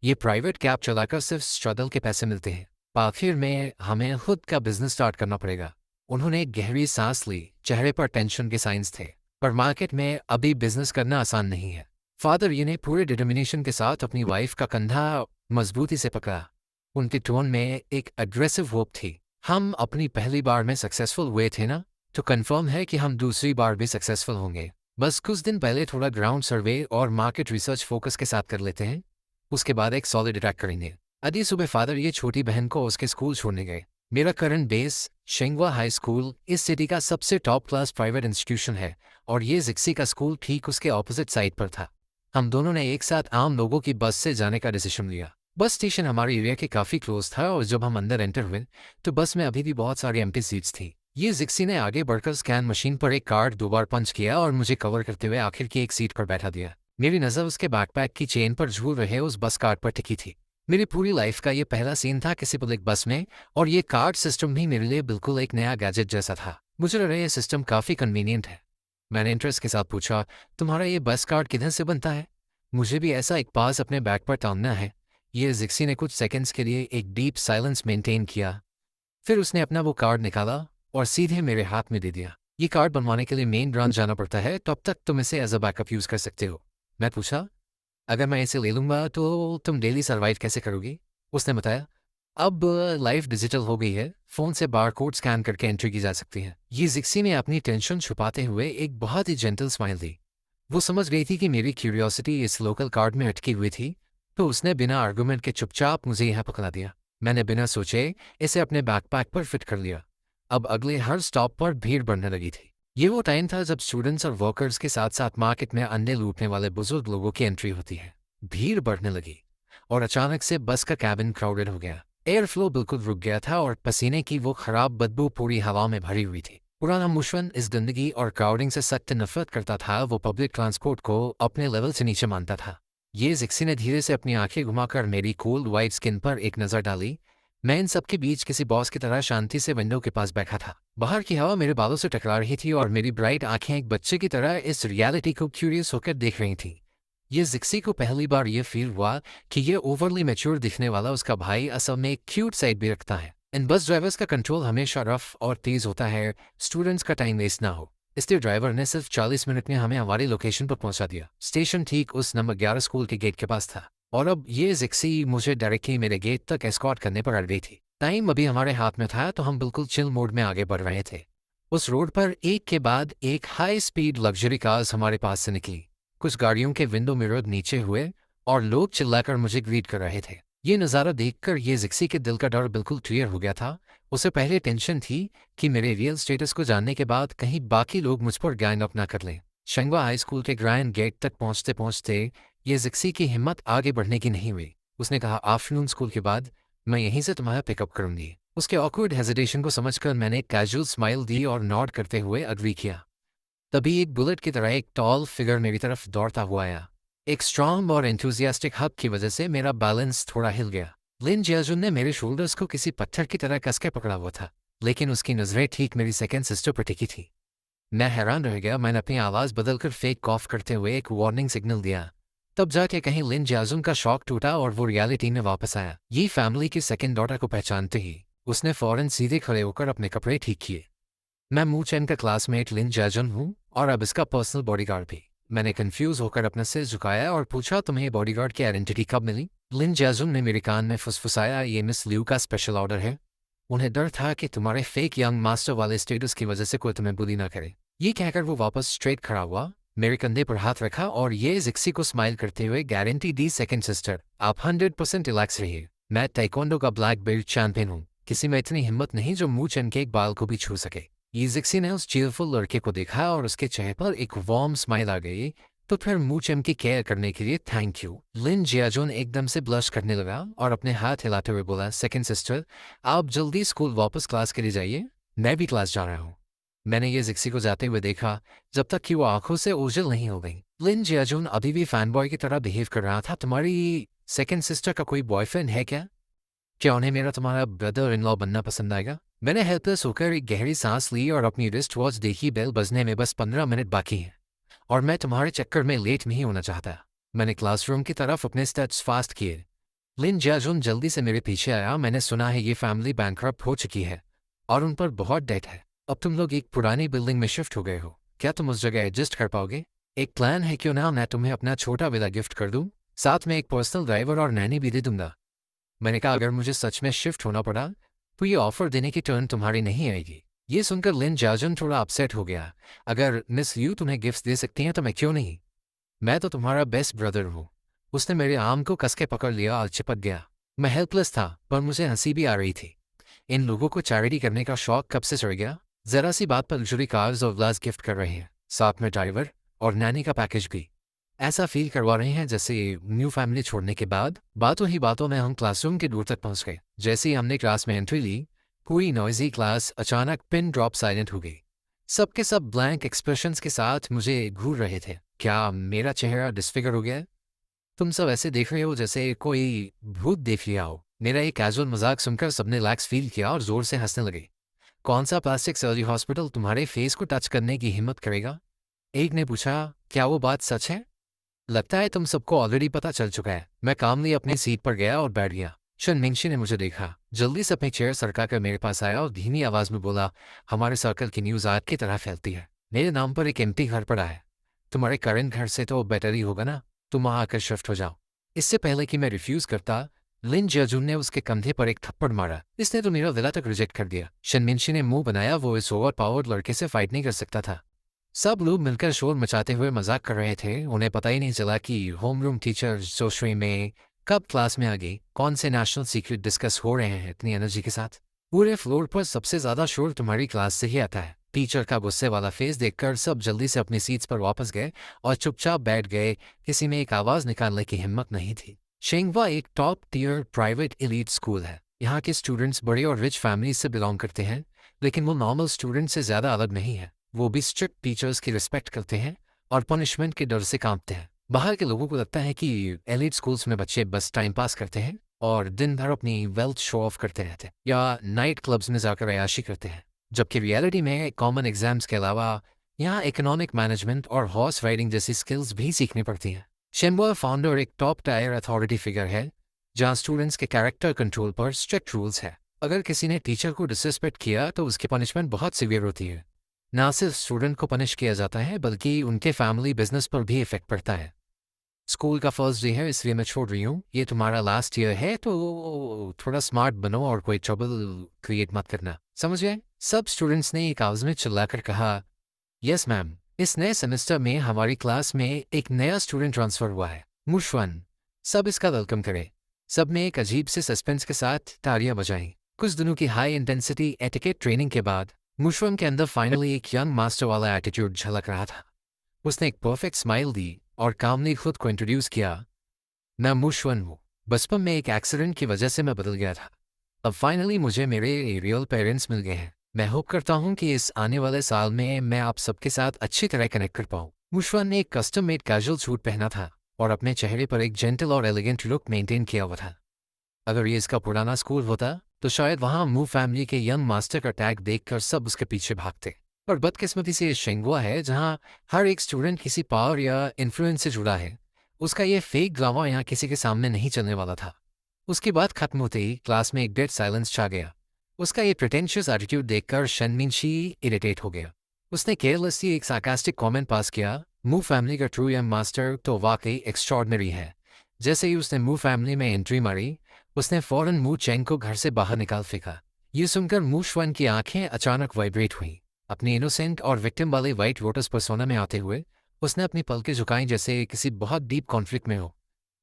ये प्राइवेट कैब चलाकर सिर्फ स्ट्रगल के पैसे मिलते हैं, आखिर में हमें खुद का बिजनेस स्टार्ट करना पड़ेगा। उन्होंने एक गहरी सांस ली, चेहरे पर टेंशन के साइंस थे, पर मार्केट में अभी बिजनेस करना आसान नहीं है। फादर ये ने पूरे डिटर्मिनेशन के साथ अपनी वाइफ का कंधा मजबूती से पकड़ा। उनके टोन में एक अग्रेसिव होप थी। हम अपनी पहली बार में सक्सेसफुल हुए थे ना, तो कंफर्म है कि हम दूसरी बार भी सक्सेसफुल होंगे। बस कुछ दिन पहले थोड़ा ग्राउंड सर्वे और मार्केट रिसर्च फोकस के साथ कर लेते हैं, उसके बाद एक सॉलिड अटैक करेंगे। अभी सुबह फादर ये छोटी बहन को उसके स्कूल छोड़ने गए। मेरा करंट बेस शेंगवा हाई स्कूल इस सिटी का सबसे टॉप क्लास प्राइवेट इंस्टीट्यूशन है और ये जिक्सी का स्कूल ठीक उसके ऑपोजिट साइड पर था। हम दोनों ने एक साथ आम लोगों की बस से जाने का डिसीजन लिया। बस स्टेशन हमारे एरिया के काफ़ी क्लोज था और जब हम अंदर एंटर हुए तो बस में अभी भी बहुत सारी एम्प्टी सीट्स थी। ये जिक्सी ने आगे बढ़कर स्कैन मशीन पर एक कार्ड 2 बार पंच किया और मुझे कवर करते हुए आखिर की एक सीट पर बैठा दिया। मेरी नज़र उसके बैकपैक की चेन पर झूल रहे उस बस कार्ड पर टिकी थी। मेरी पूरी लाइफ का ये पहला सीन था किसी पब्लिक बस में, और ये कार्ड सिस्टम भी मेरे लिए बिल्कुल एक नया गैजेट जैसा था। मुझे लगा ये सिस्टम काफ़ी कन्वीनियंट है। मैंने इंटरेस्ट के साथ पूछा, तुम्हारा ये बस कार्ड किधर से बनता है? मुझे भी ऐसा एक पास अपने बैग पर टांगना है। ये जिक्सी ने कुछ सेकंड्स के लिए एक डीप साइलेंस मेंटेन किया। फिर उसने अपना वो कार्ड निकाला और सीधे मेरे हाथ में दे दिया। ये कार्ड बनवाने के लिए मेन ब्रांच जाना पड़ता है, तब तक तुम इसे एज अ बैकअप यूज कर सकते हो। मैं पूछा, अगर मैं इसे ले लूंगा तो तुम डेली सर्वाइव कैसे करोगी? उसने बताया, अब लाइफ डिजिटल हो गई है, फोन से बारकोड स्कैन करके एंट्री की जा सकती है। ये जिक्सी ने अपनी टेंशन छुपाते हुए एक बहुत ही जेंटल स्माइल दी। वो समझ गई थी कि मेरी क्यूरियोसिटी इस लोकल कार्ड में अटकी हुई थी, तो उसने बिना आर्गुमेंट के चुपचाप मुझे यहाँ पकड़ा दिया। मैंने बिना सोचे इसे अपने बैकपैक पर फिट कर लिया। अब अगले हर स्टॉप पर भीड़ बढ़ने लगी थी। ये वो टाइम था जब स्टूडेंट्स और वर्कर्स के साथ साथ मार्केट में अंडे लूटने वाले बुजुर्ग लोगों की एंट्री होती है। भीड़ बढ़ने लगी और अचानक से बस का कैबिन क्राउडेड हो गया। एयर फ्लो बिल्कुल रुक गया था और पसीने की वो खराब बदबू पूरी हवा में भरी हुई थी। पुराना मुशवन इस गंदगी और क्राउडिंग से सख्त नफरत करता था। वो पब्लिक ट्रांसपोर्ट को अपने लेवल से नीचे मानता था। ये जिक्सी ने धीरे से अपनी आंखें घुमाकर मेरी कूल वाइट स्किन पर एक नज़र डाली। मैं इन सबके बीच किसी बॉस की तरह शांति से विंडो के पास बैठा था। बाहर की हवा मेरे बालों से टकरा रही थी और मेरी ब्राइट आंखें एक बच्चे की तरह इस रियलिटी को क्यूरियस होकर देख रही थी। ये जिक्सी को पहली बार ये फील हुआ कि ये ओवरली मैच्योर दिखने वाला उसका भाई असल में एक क्यूट साइड भी रखता है। इन बस ड्राइवर्स का कंट्रोल हमेशा रफ और तेज होता है, स्टूडेंट्स का टाइम वेस्ट ना हो, इसलिए ड्राइवर ने सिर्फ 40 मिनट में हमें हमारी लोकेशन पर पहुंचा दिया। स्टेशन ठीक उस नंबर 11 स्कूल के गेट के पास था और अब ये जिक्सी मुझे डायरेक्टली मेरे गेट तक एस्कॉर्ट करने पर अड़ गई थी। टाइम अभी हमारे हाथ में था तो हम बिल्कुल चिल मोड में आगे बढ़ रहे थे। उस रोड पर एक के बाद एक हाई स्पीड लग्जरी कार्स हमारे पास से निकली। कुछ गाड़ियों के विंडो मिरर नीचे हुए और लोग चिल्लाकर मुझे ग्रीट कर रहे थे। ये नज़ारा देखकर ये जिक्सी के दिल का डर बिल्कुल क्लियर हो गया था। उसे पहले टेंशन थी कि मेरे रियल स्टेटस को जानने के बाद कहीं बाकी लोग मुझ पर गैंग अप ना कर लें। शंगवा हाई स्कूल के ग्रैंड गेट तक पहुंचते पहुंचते ये जिक्सी की हिम्मत आगे बढ़ने की नहीं हुई। उसने कहा, आफ्टरनून स्कूल के बाद मैं यहीं से तुम्हारा पिकअप करूंगी। उसके ऑकवर्ड हेजिटेशन को समझकर मैंने कैजुअल स्माइल दी और नॉड करते हुए अग्री किया। तभी एक बुलेट की तरह एक टॉल फिगर मेरी तरफ दौड़ता हुआ आया। एक स्ट्रांग और एंथुजियास्टिक हक की वजह से मेरा बैलेंस थोड़ा हिल गया। लिन जियाजुन ने मेरे शोल्डर्स को किसी पत्थर की तरह कसके पकड़ा हुआ था, लेकिन उसकी नजरें ठीक मेरी सेकंड सिस्टर पर टिकी थी। मैं हैरान रह गया। मैंने अपनी आवाज़ बदलकर फेक कॉफ करते हुए एक वार्निंग सिग्नल दिया। तब जाके कहीं लिन जियाजुन का शॉक टूटा और वो रियलिटी में वापस आया। ये फैमिली की सेकंड डॉटर को पहचानते ही उसने फौरन सीधे खड़े होकर अपने कपड़े ठीक किए। मैं मू चैन का क्लासमेट लिन जैजन हूँ और अब इसका पर्सनल बॉडीगार्ड भी। मैंने कंफ्यूज होकर अपना सिर झुकाया और पूछा, तुम्हें बॉडीगार्ड की आइडेंटिटी कब मिली? लिन जैजुन ने मेरे कान में फुसफुसाया, ये मिस लिू का स्पेशल ऑर्डर है। उन्हें डर था कि तुम्हारे फेक यंग मास्टर वाले स्टेटस की वजह से कोई तुम्हें बुली ना करे। ये कहकर वो वापस स्ट्रेट खड़ा हुआ, मेरे कंधे पर हाथ रखा और ये जिक्सी को स्माइल करते हुए गारंटी दी, सेकंड सिस्टर आप 100% रिलैक्स रहिए। मैं ताइक्वांडो का ब्लैक बेल्ट चैंपियन हूँ। किसी में इतनी हिम्मत नहीं जो मुंह चैन के एक बाल को भी छू सके। ये जिक्सी ने उस चीयरफुल लड़के को देखा और उसके चेहरे पर एक वार्म स्माइल आ गई। तो फिर मुंह चैन की केयर करने के लिए थैंक यू। लिन जियाजोन एकदम से ब्लश करने लगा और अपने हाथ हिलाते हुए बोला, सेकंड सिस्टर आप जल्दी स्कूल वापस क्लास के लिए जाइए, मैं भी क्लास जा रहा हूँ। मैंने ये जिक्सी को जाते हुए देखा जब तक कि वो आंखों से ओझल नहीं हो गई। लिन जियाजोन अभी भी फैन बॉय की तरह बिहेव कर रहा था। तुम्हारी सेकंड सिस्टर का कोई बॉयफ्रेंड है क्या? क्या उन्हें मेरा तुम्हारा ब्रदर इन लॉ बनना पसंद आएगा? मैंने हेल्पलेस होकर एक गहरी सांस ली और अपनी रिस्ट वॉच देखी। बेल बजने में बस 15 मिनट बाकी हैं और मैं तुम्हारे चक्कर में लेट नहीं होना चाहता। मैंने क्लासरूम की तरफ अपने स्टेप्स फास्ट किए। लिन जियाजुन जल्दी से मेरे पीछे आया। मैंने सुना है ये फैमिली बैंकरप्ट हो चुकी है और उन पर बहुत डेट है। अब तुम लोग एक पुरानी बिल्डिंग में शिफ्ट हो गए हो, क्या तुम उस जगह एडजस्ट कर पाओगे? एक प्लान है, क्यों ना मैं तुम्हें अपना छोटा विला गिफ्ट कर दूं, साथ में एक पर्सनल ड्राइवर और नैनी भी दे दूंगा। मैंने कहा, अगर मुझे सच में शिफ्ट होना पड़ा तो ये ऑफर देने की टर्न तुम्हारी नहीं आएगी। ये सुनकर लिन जाजन थोड़ा अपसेट हो गया। अगर मिस यू तुम्हें गिफ्ट दे सकती हैं तो मैं क्यों नहीं? मैं तो तुम्हारा बेस्ट ब्रदर हूँ। उसने मेरे आर्म को कसके पकड़ लिया और चिपक गया। मैं हेल्पलेस था पर मुझे हंसी भी आ रही थी। इन लोगों को चैरिटी करने का शौक कब से चढ़ गया? जरा सी बात पर लग्जरी कार्स और ग्लास गिफ्ट कर रहे हैं, साथ में ड्राइवर और नैनी का पैकेज भी। ऐसा फील करवा रहे हैं जैसे न्यू फैमिली छोड़ने के बाद। बातों ही बातों में हम क्लासरूम के दूर तक पहुंच गए। जैसे ही हमने क्लास में एंट्री ली, पूरी नॉइजी क्लास अचानक पिन ड्रॉप साइलेंट हो गई। सबके सब ब्लैंक एक्सप्रेशंस के साथ मुझे घूर रहे थे। क्या मेरा चेहरा डिस्फिगर हो गया? तुम सब ऐसे देख रहे हो जैसे कोई भूत देख लिया हो। मेरा एक कैजुअल मजाक सुनकर सबने रिलैक्स फील किया और जोर से हंसने लगे। कौन सा प्लास्टिक सर्जरी हॉस्पिटल तुम्हारे फेस को टच करने की हिम्मत करेगा? एक ने पूछा, क्या वो बात सच है? लगता है तुम सबको ऑलरेडी पता चल चुका है। मैं कामली अपनी सीट पर गया और बैठ गया। शनमिंशी ने मुझे देखा, जल्दी से अपनी चेयर सरका कर मेरे पास आया और धीमी आवाज में बोला, हमारे सर्कल की न्यूज़ आग की तरह फैलती है। मेरे नाम पर एक एम्प्टी घर पड़ा है। तुम्हारे करंट घर से तो बेटर ही होगा ना, तुम वहाँ आकर शिफ्ट हो जाओ। इससे पहले कि मैं रिफ्यूज करता, लिन जियाजुन ने उसके कंधे पर एक थप्पड़ मारा। इसने तो मेरा विला तक रिजेक्ट कर दिया। शनमिंशी ने मुंह बनाया, वो इस ओवर पावर्ड लड़के से फाइट नहीं कर सकता था। सब लोग मिलकर शोर मचाते हुए मजाक कर रहे थे। उन्हें पता ही नहीं चला कि होमरूम टीचर जोशरी में कब क्लास में आ गई, कौन से नेशनल सीक्रेट डिस्कस हो रहे हैं इतनी एनर्जी के साथ। पूरे फ्लोर पर सबसे ज्यादा शोर तुम्हारी क्लास से ही आता है। टीचर का गुस्से वाला फेस देखकर सब जल्दी से अपनी सीट्स पर वापस गए और चुपचाप बैठ गए। किसी में एक आवाज निकालने की हिम्मत नहीं थी। शेंगवा एक top tier private elite school है। यहाँ के स्टूडेंट्स बड़े और रिच फैमिली से बिलोंग करते हैं, लेकिन वो नॉर्मल स्टूडेंट से ज्यादा अलग नहीं है। वो भी स्ट्रिक्ट टीचर्स की रिस्पेक्ट करते हैं और पनिशमेंट के डर से कांपते हैं। बाहर के लोगों को लगता है कि एलीट स्कूल्स में बच्चे बस टाइम पास करते हैं और दिन भर अपनी वेल्थ शो ऑफ करते रहते हैं या नाइट क्लब्स में जाकर अयाशी करते हैं, जबकि रियलिटी में कॉमन एग्जाम्स के अलावा यहाँ इकोनॉमिक मैनेजमेंट और हॉर्स राइडिंग जैसी स्किल्स भी सीखनी पड़ती हैं। शेंबुआ फाउंडर एक टॉप टायर अथॉरिटी फिगर है, जहाँ स्टूडेंट्स के कैरेक्टर कंट्रोल पर स्ट्रिक्ट रूल्स है। अगर किसी ने टीचर को डिसरिस्पेक्ट किया तो उसकी पनिशमेंट बहुत सीवियर होती है। ना सिर्फ स्टूडेंट को पनिश किया जाता है, बल्कि उनके फैमिली बिजनेस पर भी इफेक्ट पड़ता है। स्कूल का फर्स्ट डे है, इसलिए मैं छोड़ रही हूँ। ये तुम्हारा लास्ट ईयर है, तो थोड़ा स्मार्ट बनो और कोई ट्रबल क्रिएट मत करना, समझ गए? सब स्टूडेंट्स ने एक आवाज में चिल्लाकर कहा, यस मैम। इस नए सेमेस्टर में हमारी क्लास में एक नया स्टूडेंट ट्रांसफर हुआ है, मुशवन। सब इसका वेलकम करें। सब ने एक अजीब से सस्पेंस के साथ तालियां बजाईं। कुछ दिनों की हाई इंटेंसिटी एटिकेट ट्रेनिंग के बाद मुशवन के अंदर फाइनली एक यंग मास्टर वाला एटीट्यूड झलक रहा था। उसने एक परफेक्ट स्माइल दी और कामली खुद को इंट्रोड्यूस किया, मैं मुशवन हूँ। बचपन में एक एक्सीडेंट की वजह से मैं बदल गया था। अब फाइनली मुझे मेरे रियल पेरेंट्स मिल गए हैं। मैं होप करता हूँ कि इस आने वाले साल में मैं आप सबके साथ अच्छी तरह कनेक्ट कर पाऊँ। मुशवन ने एक कस्टम मेड कैजुअल सूट पहना था और अपने चेहरे पर एक जेंटल और एलिगेंट लुक मेंटेन किया हुआ था। अगर ये इसका पुराना स्कूल होता तो शायद वहाँ मू फैमिली के यंग मास्टर का टैग देखकर सब उसके पीछे भागते। और बदकिस्मती से ये शेंगुआ है, जहाँ हर एक स्टूडेंट किसी पावर या इन्फ्लुएंस से जुड़ा है। उसका ये फेक ड्रामा यहाँ किसी के सामने नहीं चलने वाला था। उसकी बात खत्म होते ही क्लास में एक डेड साइलेंस छा गया। उसका ये प्रिटेंशियस एटीट्यूड देखकर शनमिनशी इरिटेट हो गया। उसने केयरलेसली एक सार्कास्टिक कमेंट पास किया, मू फैमिली का ट्रू यंग मास्टर तो वाकई एक्स्ट्रॉर्डनरी है। जैसे ही उसने मू फैमिली में एंट्री मारी, उसने फौरन मू चेंग को घर से बाहर निकाल फेंका। ये सुनकर मू श्वन की आंखें अचानक वाइब्रेट हुईं। अपनी इनोसेंट और विक्टिम वाले वाइट लोटस पर्सोना में आते हुए उसने अपनी पलकें झुकाई जैसे किसी बहुत डीप कॉन्फ्लिक्ट में हो।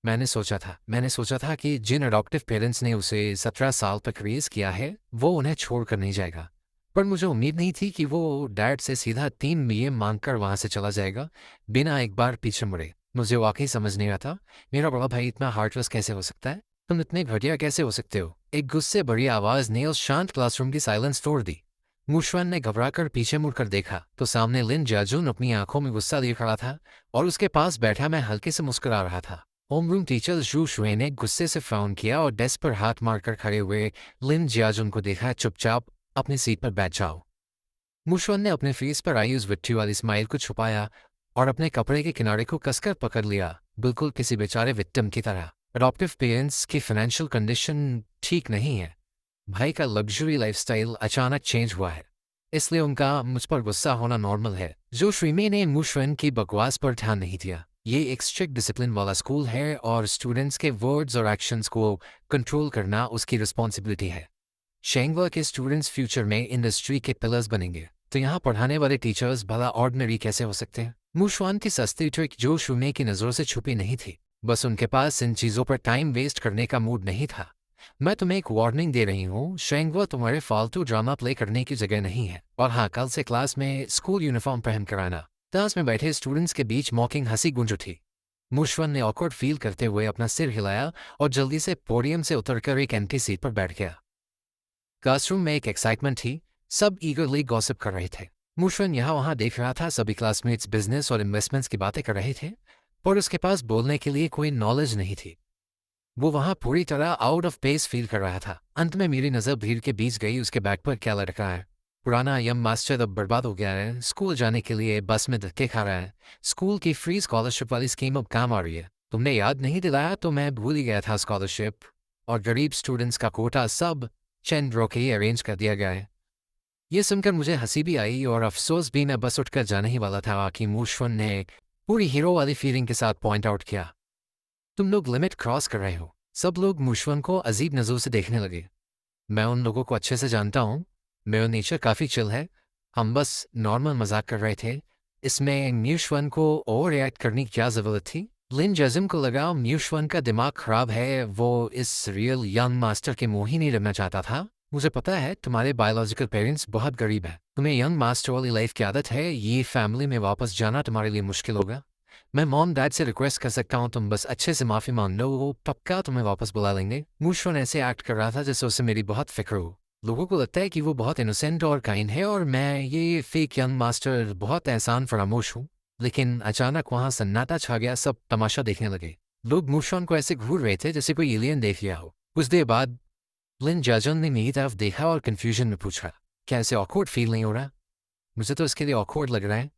मैंने सोचा था कि जिन अडॉप्टिव पेरेंट्स ने उसे 17 साल तक रेज किया है, वो उन्हें छोड़कर नहीं जाएगा। पर मुझे उम्मीद नहीं थी कि वो डैड से सीधा 3 मिलियन मांगकर वहां से चला जाएगा बिना एक बार पीछे मुड़े। मुझे वाकई समझ नहीं आता, मेरा बड़ा भाई इतना हार्टलेस कैसे हो सकता है? तुम इतने घटिया कैसे हो सकते हो? एक गुस्से भरी आवाज ने उस शांत क्लासरूम की साइलेंस तोड़ दी। मुशवन ने घबराकर पीछे मुड़कर देखा तो सामने लिन जियाजुन अपनी आंखों में गुस्सा लिए खड़ा था और उसके पास बैठा मैं हल्के से मुस्कुरा रहा था। होमरूम टीचर जू शुए ने गुस्से से फ्राउन किया और डेस्क पर हाथ मारकर खड़े हुए लिन जियाजुन को देखा, चुपचाप अपनी सीट पर बैठ जाओ। मुशवन ने अपने फेस पर आई उस विट्ठी वाली स्माइल को छुपाया और अपने कपड़े के किनारे को कसकर पकड़ लिया, बिल्कुल किसी बेचारे विक्टिम की तरह। अडॉप्टिव पेरेंट्स की फाइनेंशियल कंडीशन ठीक नहीं है। भाई का लग्जरी लाइफस्टाइल अचानक चेंज हुआ है, इसलिए उनका मुझ पर गुस्सा होना नॉर्मल है। जो श्रीमे ने मुशवन की बकवास पर ध्यान नहीं दिया। ये एक स्ट्रिक्ट डिसिप्लिन वाला स्कूल है और स्टूडेंट्स के वर्ड्स और एक्शंस को कंट्रोल करना उसकी रिस्पॉन्सिबिलिटी है। शेंगवा के स्टूडेंट्स फ्यूचर में इंडस्ट्री के पिलर्स बनेंगे, तो यहाँ पढ़ाने वाले टीचर्स भला ऑर्डिनरी कैसे हो सकते हैं? मुशवान की सस्ती ट्रिक जो शुमे की नज़रों से छुपी नहीं थी, बस उनके पास इन चीज़ों पर टाइम वेस्ट करने का मूड नहीं था। मैं तुम्हें एक वार्निंग दे रही हूँ, शेंगवा तुम्हारे फालतू ड्रामा प्ले करने की जगह नहीं है। और हाँ, कल से क्लास में स्कूल यूनिफॉर्म पहन कर आना। क्लास में बैठे स्टूडेंट्स के बीच मॉकिंग हंसी गूंज उठी। मुशवन ने ऑकवर्ड फील करते हुए अपना सिर हिलाया और जल्दी से पोडियम से उतरकर एक एम्प्टी सीट पर बैठ गया। क्लासरूम में एक एक्साइटमेंट थी, सब ईगरली गॉसिप कर रहे थे। मुशवन यहाँ वहाँ देख रहा था, सभी क्लासमेट्स बिजनेस और इन्वेस्टमेंट्स की बातें कर रहे थे, पर उसके पास बोलने के लिए कोई नॉलेज नहीं थी। वो वहाँ पूरी तरह आउट ऑफ पेस फील कर रहा था। अंत में मेरी नज़र भीड़ के बीच गई, उसके बैग पर क्या लटका है। पुराना यंग मास्टर अब बर्बाद हो गया है, स्कूल जाने के लिए बस में धक्के खा रहा है। स्कूल की फ्री स्कॉलरशिप वाली स्कीम अब काम आ रही है। तुमने याद नहीं दिलाया तो मैं भूल ही गया था। स्कॉलरशिप और गरीब स्टूडेंट्स का कोटा सब चंद रोके ही अरेंज कर दिया गया है। ये सुनकर मुझे हंसी भी आई और अफसोस भी। मैं बस उठकर जाने ही वाला था कि मूशवन ने पूरी हीरो वाली फीलिंग के साथ पॉइंट आउट किया, तुम लोग लिमिट क्रॉस कर रहे हो। सब लोग मूशवन को अजीब नजरों से देखने लगे। मैं उन लोगों को अच्छे से जानता हूँ, मेरा नेचर काफ़ी चिल है। हम बस नॉर्मल मजाक कर रहे थे। इसमें म्यूशवन को ओवर रिएक्ट करने की क्या ज़रूरत थी? लिन जजिम को लगा म्यूशवन का दिमाग खराब है, वो इस रियल यंग मास्टर के मुंह ही नहीं लगना चाहता था। मुझे पता है तुम्हारे बायोलॉजिकल पेरेंट्स बहुत गरीब हैं, तुम्हें यंग मास्टर वाली लाइफ की आदत है, ये फैमिली में वापस जाना तुम्हारे लिए मुश्किल होगा। मैं मॉम डैड से रिक्वेस्ट कर सकता हूँ, तुम बस अच्छे से माफ़ी मांग लो, वो पक्का तुम्हें वापस बुला लेंगे। मूशवन ऐसे एक्ट कर रहा था जैसे उसे मेरी बहुत फिक्र हो। लोगों को लगता है कि वो बहुत इनोसेंट और काइंड है और मैं ये फेक यंग मास्टर बहुत एहसान फरामोश हूँ। लेकिन अचानक वहाँ सन्नाटा छा गया, सब तमाशा देखने लगे। लोग मूशवन को ऐसे घूर रहे थे जैसे कोई एलियन देख लिया हो। कुछ देर बाद लिन जजन ने मेरी तरफ देखा और कन्फ्यूजन में पूछा, क्या ऐसे ऑकवर्ड फील नहीं हो रहा? मुझे तो इसके लिए ऑकवर्ड लग रहा है।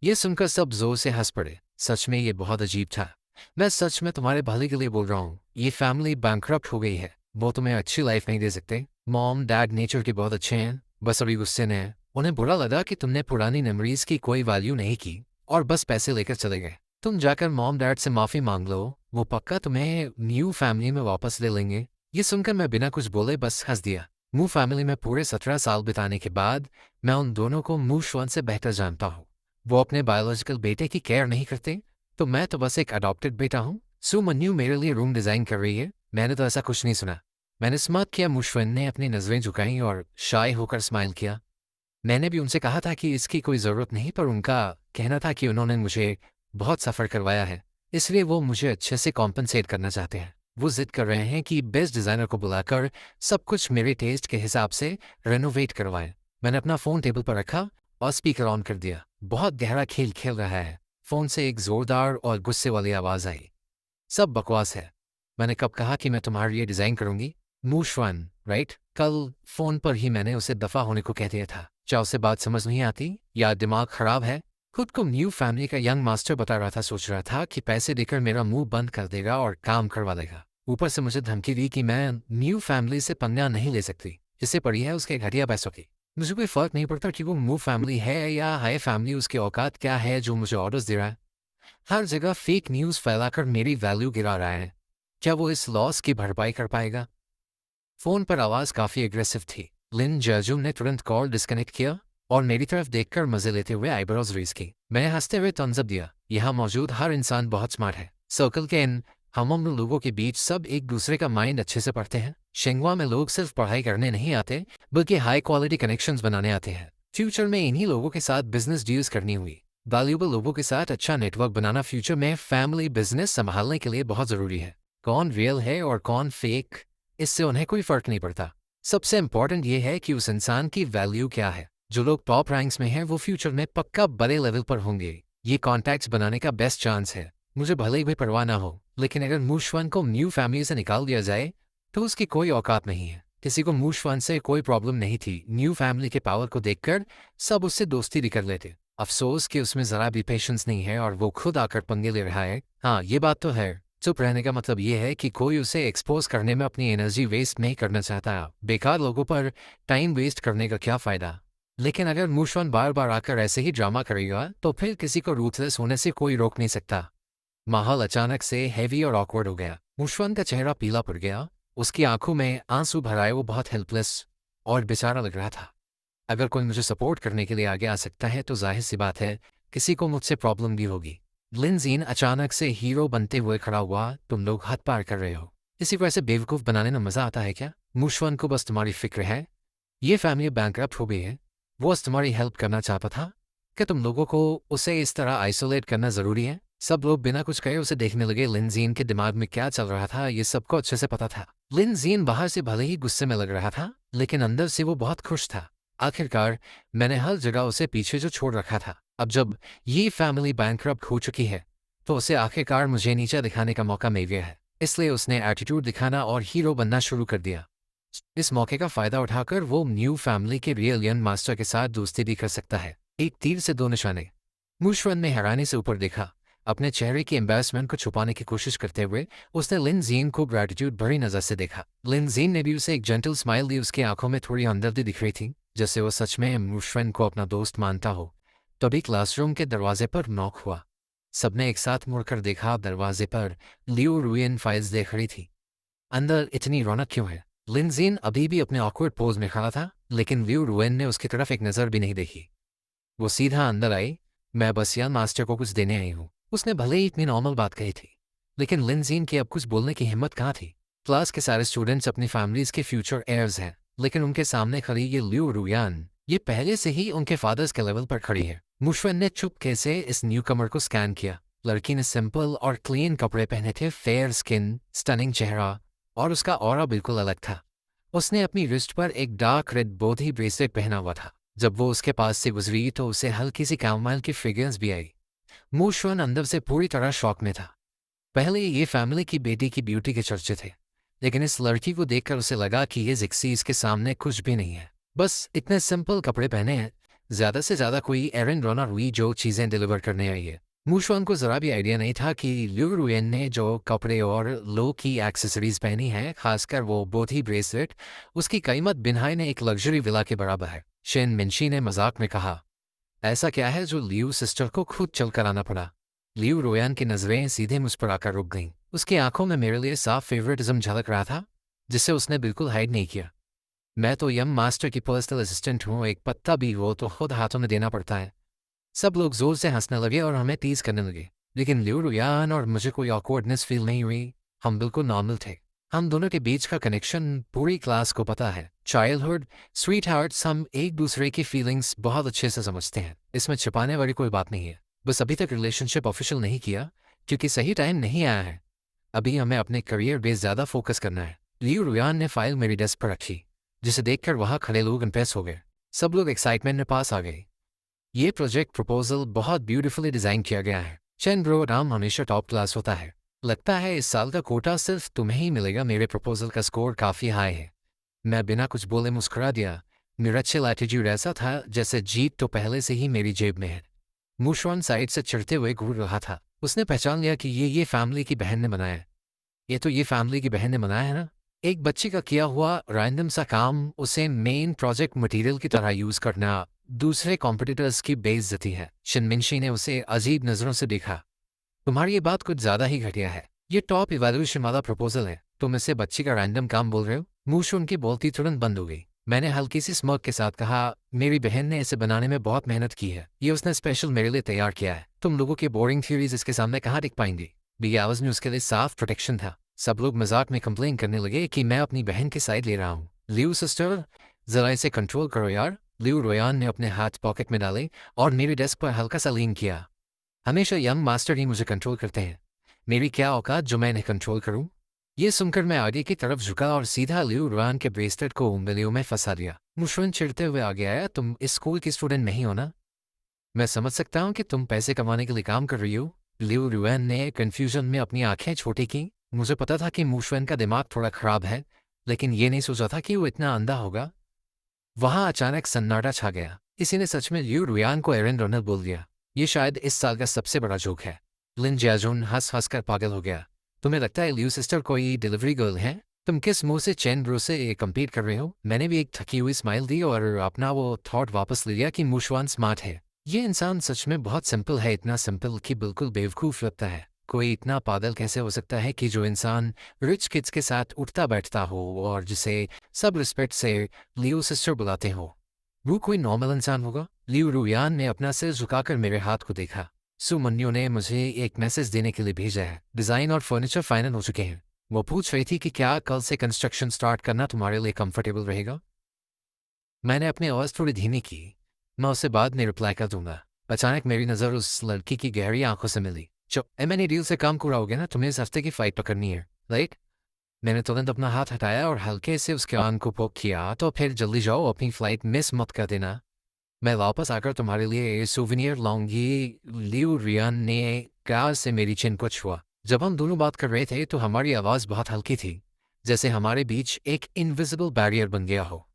ये सुनकर सब जोर से हंस पड़े। सच में ये बहुत अजीब था। मैं सच में तुम्हारे भले के लिए बोल रहा हूँ। ये फैमिली बैंकरप्ट हो गई है, वो तुम्हें अच्छी लाइफ नहीं दे सकते। मॉम डैड नेचर के बहुत अच्छे हैं, बस अभी गुस्से में हैं। उन्हें बुरा लगा कि तुमने पुरानी मेमोरीज की कोई वैल्यू नहीं की और बस पैसे लेकर चले गए। तुम जाकर मॉम डैड से माफ़ी मांग लो, वो पक्का तुम्हें न्यू फैमिली में वापस ले लेंगे। ये सुनकर मैं बिना कुछ बोले बस हंस दिया। मूव फैमिली में पूरे 17 साल बिताने के बाद मैं उन दोनों को मूशवन से बेहतर जानता हूँ। वो अपने बायोलॉजिकल बेटे की केयर नहीं करते, तो मैं तो बस एक अडॉप्टेड बेटा हूँ। सुमन्यु मेरे लिए रूम डिज़ाइन कर रही है, मैंने तो ऐसा कुछ नहीं सुना। मैंने स्मार्ट किया। मूशवन ने अपनी नज़रें झुकाई और शाय होकर स्माइल किया। मैंने भी उनसे कहा था कि इसकी कोई ज़रूरत नहीं, पर उनका कहना था कि उन्होंने मुझे बहुत सफ़र करवाया है, इसलिए वो मुझे अच्छे से कॉम्पनसेट करना चाहते हैं। वो जिद कर रहे हैं कि बेस्ट डिज़ाइनर को बुलाकर सब कुछ मेरे टेस्ट के हिसाब से रेनोवेट करवाएं। मैंने अपना फ़ोन टेबल पर रखा और स्पीकर ऑन कर दिया। बहुत गहरा खेल खेल रहा है। फ़ोन से एक ज़ोरदार और गुस्से वाली आवाज़ आई, सब बकवास है। मैंने कब कहा कि मैं तुम्हारे लिए डिज़ाइन करूंगी? मूशवन, राइट? कल फ़ोन पर ही मैंने उसे दफ़ा होने को कह दिया था। क्या उसे बात समझ नहीं आती या दिमाग खराब है? खुद को न्यू फैमिली का यंग मास्टर बता रहा था, सोच रहा था कि पैसे देकर मेरा मुंह बंद कर देगा और काम करवा देगा। ऊपर से मुझे धमकी दी कि मैं न्यू फैमिली से पंगा नहीं ले सकती, जिससे पड़ी है उसके घटिया पैसों की। मुझे कोई फ़र्क नहीं पड़ता कि वो मूव फैमिली है या हाई फैमिली, उसकी औकात क्या है जो मुझे ऑर्डर्स दे रहा है। हर जगह फेक न्यूज़ फैलाकर मेरी वैल्यू गिरा रहा है। क्या वो इस लॉस की भरपाई कर पाएगा? फ़ोन पर आवाज़ काफ़ी एग्रेसिव थी। लिन जर्जुम ने तुरंत कॉल डिस्कनेक्ट किया और मेरी तरफ देखकर मजे लेते हुए आईब्रोज रेज की। मैंने हंसते हुए तंजब दिया, यहाँ मौजूद हर इंसान बहुत स्मार्ट है। सर्कल के इन हम उम्र लोगों के बीच सब एक दूसरे का माइंड अच्छे से पढ़ते हैं। शेंगवा में लोग सिर्फ पढ़ाई करने नहीं आते, बल्कि हाई क्वालिटी कनेक्शंस बनाने आते हैं। फ्यूचर में इन्हीं लोगों के साथ बिजनेस डील्स करनी हुई। वैल्यूएबल लोगों के साथ अच्छा नेटवर्क बनाना फ्यूचर में फैमिली बिजनेस संभालने के लिए बहुत ज़रूरी है। कौन रियल है और कौन फेक, इससे उन्हें कोई फ़र्क नहीं पड़ता। सबसे इम्पॉर्टेंट ये है कि उस इंसान की वैल्यू क्या है। जो लोग टॉप रैंक्स में हैं वो फ्यूचर में पक्का बड़े लेवल पर होंगे। ये कॉन्टैक्ट्स बनाने का बेस्ट चांस है। मुझे भले ही भी परवाह ना हो, लेकिन अगर मूशवन को न्यू फैमिली से निकाल दिया जाए तो उसकी कोई औकात नहीं है। किसी को मूशवन से कोई प्रॉब्लम नहीं थी। न्यू फैमिली के पावर को देखकर सब उससे दोस्ती भी कर लेते। अफसोस कि उसमें ज़रा भी पेशेंस नहीं है और वो खुद आकर पंगे ले रहा है। हाँ, ये बात तो है। चुप रहने का मतलब ये है कि कोई उसे एक्सपोज करने में अपनी एनर्जी वेस्ट नहीं करना चाहता। बेकार लोगों पर टाइम वेस्ट करने का क्या फ़ायदा? लेकिन अगर मूशवन बार बार आकर ऐसे ही ड्रामा करेगा तो फिर किसी को रूथलेस होने से कोई रोक नहीं सकता। माहौल अचानक से हैवी और ऑकवर्ड हो गया। मूशवन का चेहरा पीला पड़ गया, उसकी आंखों में आंसू भर आए। वो बहुत हेल्पलेस और बेचारा लग रहा था। अगर कोई मुझे सपोर्ट करने के लिए आगे आ सकता है तो जाहिर सी बात है किसी को मुझसे प्रॉब्लम भी होगी। लिन जीन अचानक से हीरो बनते हुए खड़ा हुआ। तुम लोग हद पार कर रहे हो। इसी को ऐसे बेवकूफ़ बनाने में मज़ा आता है क्या? मूशवन को बस तुम्हारी फिक्र है। ये फैमिली बैंकरप्ट हो गई है, वो बस तुम्हारी हेल्प करना चाहता था। क्या तुम लोगों को उसे इस तरह आइसोलेट करना ज़रूरी है? सब लोग बिना कुछ कहे उसे देखने लगे। लिन जीन के दिमाग में क्या चल रहा था ये सबको अच्छे से पता था। लिन जीन बाहर से भले ही गुस्से में लग रहा था, लेकिन अंदर से वो बहुत खुश था। आखिरकार मैंने हर जगह उसे पीछे जो छोड़ रखा था, अब जब ये फैमिली बैंकरप्ट हो चुकी है तो उसे आखिरकार मुझे नीचा दिखाने का मौका मिल गया है। इसलिए उसने एटीट्यूड दिखाना और हीरो बनना शुरू कर दिया। इस मौके का फायदा उठाकर वो न्यू फैमिली के रियल यंग मास्टर के साथ दोस्ती भी कर सकता है। एक तीर से दो निशाने। मुशवन ने हैरानी से ऊपर देखा। अपने चेहरे की एम्बेरसमेंट को छुपाने की कोशिश करते हुए उसने लिन जीन को ग्रेटिट्यूड भरी नजर से देखा। लिन जीन ने भी उसे एक जेंटल स्माइल दी। उसकी आंखों में थोड़ी हमदर्दी दिख रही थी, जैसे वो सच में मुशवन को अपना दोस्त मानता हो। तभी क्लासरूम के दरवाजे पर नॉक हुआ। सबने एक साथ मुड़कर देखा। दरवाजे पर लियो रुयन फाइल्स देख रही थी। अंदर इतनी रौनक क्यों है? लिन जीन अभी भी अपने ऑकवर्ड पोज में खड़ा था, लेकिन लियो रुयन ने उसकी तरफ एक नज़र भी नहीं देखी। वो सीधा अंदर आई। मैं बस यार मास्टर को कुछ देने आई हूँ। उसने भले ही इतनी नॉर्मल बात कही थी, लेकिन लिनजीन की अब कुछ बोलने की हिम्मत कहाँ थी। क्लास के सारे स्टूडेंट्स अपनी फैमिलीज के फ्यूचर एयर्स हैं, लेकिन उनके सामने खड़ी ये लियो रुयान, ये पहले से ही उनके फादर्स के लेवल पर खड़ी है। मुशवन ने चुपके से इस न्यू कमर को स्कैन किया। लड़की ने सिंपल और क्लीन कपड़े पहने थे, फेयर स्किन, स्टनिंग चेहरा, और उसका ऑरा बिल्कुल अलग था। उसने अपनी रिस्ट पर एक डार्क रेड बोधी ब्रेसलेट पहना हुआ था। जब वो उसके पास से गुजरी तो उसे हल्की सी कैमोमाइल की फ्रेग्रेंस भी आई। मुशवन अंदर से पूरी तरह शॉक में था। पहले ये फैमिली की बेटी की ब्यूटी के चर्चे थे, लेकिन इस लड़की को देखकर उसे लगा कि ये जिक्सी इसके सामने कुछ भी नहीं है। बस इतने सिंपल कपड़े पहने हैं, ज्यादा से ज्यादा कोई एरन रनर हुई जो चीजें डिलीवर करने आई है। मुशवन को जरा भी आइडिया नहीं था कि लियो रुयन ने जो कपड़े और लो की एक्सेसरीज पहनी हैं, खासकर वो बोथी ब्रेसलेट, उसकी कीमत बिन्हाई ने एक लग्जरी विला के बराबर है। शेन मिंशी ने मजाक में कहा, ऐसा क्या है जो लियू सिस्टर को खुद चल कर आना पड़ा? लियू रोयान की नजरें सीधे मुझ पर आकर रुक गईं। उसकी आंखों में मेरे लिए साफ फेवरेटिज्म झलक रहा था, जिसे उसने बिल्कुल हाइड नहीं किया। मैं तो यम मास्टर की पर्सनल असिस्टेंट हूँ, एक पत्ता भी हो तो खुद हाथों में देना पड़ता है। सब लोग जोर से हंसने लगे और हमें टीज करने लगे, लेकिन लियू रोयान और मुझे कोई ऑकवर्डनेस फील नहीं हुई। हम बिल्कुल नॉर्मल थे। हम दोनों के बीच का कनेक्शन पूरी क्लास को पता है। चाइल्डहुड स्वीट हार्ट्स, हम एक दूसरे की फीलिंग्स बहुत अच्छे से समझते हैं। इसमें छिपाने वाली कोई बात नहीं है। बस अभी तक रिलेशनशिप ऑफिशियल नहीं किया, क्योंकि सही टाइम नहीं आया है। अभी हमें अपने करियर पे ज़्यादा फोकस करना है। लियू रुयान ने फाइल मेरी डेस्क पर रखी, जिसे देखकर वहाँ खड़े लोग इम्प्रेस हो गए। सब लोग एक्साइटमेंट में पास आ गए। ये प्रोजेक्ट प्रपोजल बहुत ब्यूटीफुली डिज़ाइन किया गया है। चैन ब्रो, नाम हमेशा टॉप क्लास होता है। लगता है इस साल का कोटा सिर्फ तुम्हें ही मिलेगा। मेरे प्रपोजल का स्कोर काफ़ी हाई है। मैं बिना कुछ बोले मुस्कुरा दिया। मेरा चिल एटीट्यूड ऐसा था जैसे जीत तो पहले से ही मेरी जेब में है। मुशवान साइड से चिढ़ते हुए घूर रहा था। उसने पहचान लिया कि ये फैमिली की बहन ने बनाया है। ये फैमिली की बहन ने बनाया है ना। एक बच्चे का किया हुआ रैंडम सा काम, उसे मेन प्रोजेक्ट मटेरियल की तरह यूज करना, दूसरे कॉम्पिटिटर्स की बेइज्जती है। शिनमिनशी ने उसे अजीब नजरों से देखा। तुम्हारी ये बात कुछ ज्यादा ही घटिया है। ये टॉप इवैल्यूएशन वाला प्रपोजल है, तुम इसे बच्ची का रैंडम काम बोल रहे हो? मूश उनकी बोलती तुरंत बंद हो गई। मैंने हल्की सी स्मर्क के साथ कहा, मेरी बहन ने इसे बनाने में बहुत मेहनत की है। ये उसने स्पेशल मेरे लिए तैयार किया है। तुम लोगों की बोरिंग थ्योरीज इसके सामने कहाँ टिक पाएंगी? बिग आवाज में उसके लिए साफ प्रोटेक्शन था। सब लोग मजाक में कंप्लेन करने लगे कि मैं अपनी बहन की साइड ले रहा हूँ। लियू सिस्टर, जरा इसे कंट्रोल करो यार। लियू रोयान ने अपने हाथ पॉकेट में डाले और मेरी डेस्क पर हल्का सा लीन किया। हमेशा यंग मास्टर ही मुझे कंट्रोल करते हैं। मेरी क्या औकात जो मैं इन्हें कंट्रोल करूं? ये सुनकर मैं आगे की तरफ झुका और सीधा लियू रुआन के ब्रेसलेट को उंगलियों में फंसा दिया। मुशवन चिढ़ते हुए आगे आया, तुम इस स्कूल की स्टूडेंट नहीं हो ना? मैं समझ सकता हूँ कि तुम पैसे कमाने के लिए काम कर रही हो। लियू रुआन ने कन्फ्यूजन में अपनी आंखें छोटी की। मुझे पता था कि मुशवन का दिमाग थोड़ा खराब है, लेकिन ये नहीं सोचा था कि वो इतना अंधा होगा। वहां अचानक सन्नाटा छा गया। इसी ने सच में लियू रुयान को एरन रोनल बोल दिया। ये शायद इस साल का सबसे बड़ा जोक है। लिन जियाजुन हंस हंस कर पागल हो गया। तुम्हें लगता है लियू सिस्टर कोई डिलीवरी गर्ल है? तुम किस मुंह से चैन ब्रो से कंपीट कर रहे हो? मैंने भी एक थकी हुई स्माइल दी और अपना वो थॉट वापस ले लिया कि मुशवान स्मार्ट है। ये इंसान सच में बहुत सिंपल है, इतना सिंपल कि बिल्कुल बेवकूफ़ लगता है। कोई इतना पागल कैसे हो सकता है कि जो इंसान रिच किड्स के साथ उठता बैठता हो और जिसे सब रिस्पेक्ट से लियो सिस्टर बुलाते हो, वो कोई नॉर्मल इंसान होगा? लियो रुयान ने अपना सिर झुकाकर मेरे हाथ को देखा। सुमन्यु ने मुझे एक मैसेज देने के लिए भेजा है। डिज़ाइन और फर्नीचर फाइनल हो चुके हैं। वो पूछ रही थी कि क्या कल से कंस्ट्रक्शन स्टार्ट करना तुम्हारे लिए कंफर्टेबल रहेगा। मैंने अपनी आवाज़ थोड़ी धीमी की। मैं उसे बाद में रिप्लाई कर दूंगा। अचानक मेरी नज़र उस लड़की की गहरी आंखों से मिली। चुप, मैंने डील से काम कराओगे ना? तुम्हें इस हफ्ते की फ्लाइट पकड़नी है, राइट? मैंने तुरंत अपना हाथ हटाया और हल्के से उसके कान को पोक किया। तो फिर जल्दी जाओ, अपनी फ्लाइट मिस मत कर देना। मैं वापस आकर तुम्हारे लिए सोवेनियर लाऊंगी। लियू रियान ने प्यार से मेरी चिन को छुआ। जब हम दोनों बात कर रहे थे तो हमारी आवाज़ बहुत हल्की थी, जैसे हमारे बीच एक इनविजिबल बैरियर बन गया हो।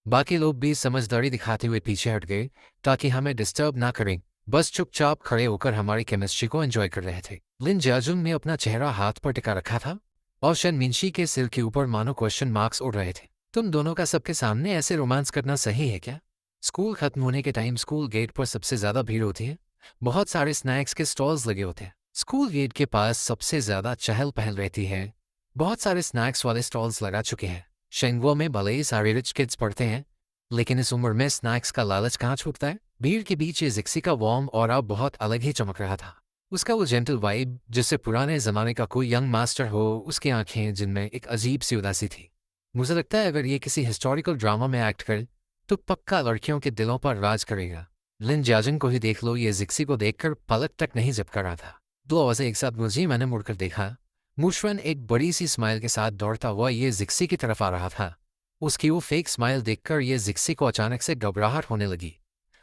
बाकी लोग भी समझदारी दिखाते हुए पीछे हट गए ताकि हमें डिस्टर्ब ना करें, बस चुपचाप खड़े होकर हमारी केमिस्ट्री को एंजॉय कर रहे थे। लिन जाजुन ने अपना चेहरा हाथ पर टिका रखा था और शन मिनशी के सिर के ऊपर मानो क्वेश्चन मार्क्स उड़ रहे थे। तुम दोनों का सबके सामने ऐसे रोमांस करना सही है क्या? स्कूल खत्म होने के टाइम स्कूल गेट पर सबसे ज्यादा भीड़ होती है। बहुत सारे स्नैक्स के स्टॉल्स लगे होते हैं। स्कूल गेट के पास सबसे ज्यादा चहल पहल रहती है। बहुत सारे स्नैक्स वाले स्टॉल्स लगा चुके हैं। शेंगुओ में भले ही सारे रिच किड्स पढ़ते हैं, लेकिन इस उम्र में स्नैक्स का लालच कहाँ छूटता है। भीड़ के बीच ये जिक्सी का वार्म और अब बहुत अलग ही चमक रहा था। उसका वो जेंटल वाइब, जिससे पुराने जमाने का कोई यंग मास्टर हो। उसकी आंखें जिनमें एक अजीब सी उदासी थी। मुझे लगता है अगर ये किसी हिस्टोरिकल ड्रामा में एक्ट करे तो पक्का लड़कियों के दिलों पर राज करेगा। लिन जाजिंग को ही देख लो, ये जिक्सी को देखकर पलक तक नहीं झपका रहा था। दो आवाजें एक साथ गूंजी। मैंने मुड़कर देखा। मुशवन एक बड़ी सी स्माइल के साथ दौड़ता हुआ ये जिक्सी की तरफ आ रहा था। उसकी वो फेक स्माइल देखकर ये जिक्सी को अचानक से घबराहट होने लगी।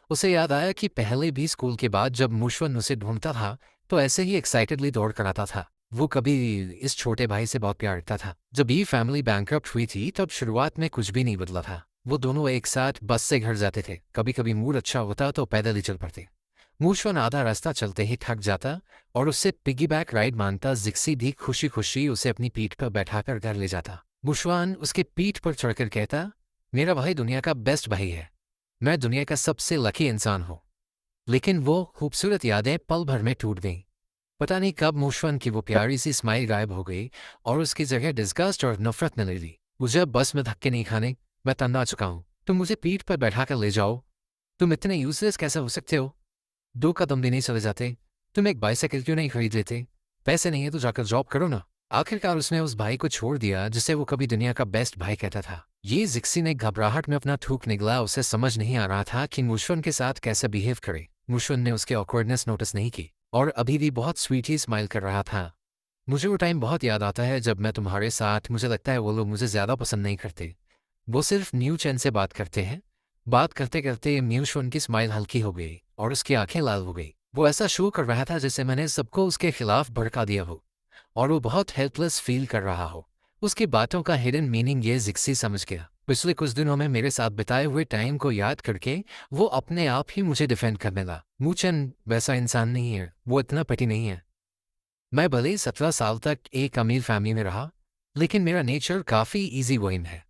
उसे याद आया कि पहले भी स्कूल के बाद जब मुशवन उसे ढूंढता था तो ऐसे ही एक्साइटेडली दौड़ कर आता था। वो कभी इस छोटे भाई से बहुत प्यार करता था। जब ये फैमिली बैंकरप्ट हुई थी तब शुरुआत में कुछ भी नहीं बदला था। वो दोनों एक साथ बस से घर जाते थे। कभी कभी मूड अच्छा होता तो पैदल ही चल पड़ते। मुशवन आधा रास्ता चलते ही थक जाता और उससे पिग्गीबैक राइड मांगता। जिक्सी भी खुशी खुशी उसे अपनी पीठ पर बैठाकर घर ले जाता। मुशवान उसके पीठ पर चढ़कर कहता, मेरा भाई दुनिया का बेस्ट भाई है। मैं दुनिया का सबसे लकी इंसान हूँ। लेकिन वो खूबसूरत यादें पल भर में टूट गईं। पता नहीं कब मुशवन की वो प्यारी सी स्माइल गायब हो गई और उसकी जगह डिस्गस्ट और नफरत ने ले ली। मुझे बस में धक्के नहीं खाने, मैं तंग आ चुका हूँ। तुम मुझे पीठ पर बैठा कर ले जाओ। तुम इतने यूजलेस कैसे हो सकते हो? 2 कदम भी नहीं चले जाते। तुम एक बाइसाइकिल क्यों नहीं खरीद लेते? पैसे नहीं है तो जाकर जॉब करो ना। आखिरकार उसने उस भाई को छोड़ दिया जिसे वो कभी दुनिया का बेस्ट भाई कहता था। ये जिक्सी ने घबराहट में अपना थूक निगला। उसे समझ नहीं आ रहा था कि मुशवन के साथ कैसे बिहेव करे। मुशवन ने उसके ऑकवर्डनेस नोटिस नहीं की और अभी भी बहुत स्वीट ही स्माइल कर रहा था। मुझे वो टाइम बहुत याद आता है जब मैं तुम्हारे साथ। मुझे लगता है वो लोग मुझे ज्यादा पसंद नहीं करते। वो सिर्फ न्यू चैन से बात करते हैं। बात करते करते मुशवन की स्माइल हल्की हो गई और उसकी आंखें लाल हो गई। वो ऐसा शो कर रहा था जैसे मैंने सबको उसके खिलाफ भड़का दिया हो और वो बहुत हेल्पलेस फील कर रहा हो। उसकी बातों का हिडन मीनिंग ये जिक्सी समझ गया। पिछले कुछ दिनों में मेरे साथ बिताए हुए टाइम को याद करके वो अपने आप ही मुझे डिफेंड करने लगा। मुचन वैसा इंसान नहीं है, वो इतना पेटी नहीं है। मैं भले 17 साल तक एक अमीर फैमिली में रहा, लेकिन मेरा नेचर काफ़ी ईजी गोइंग है।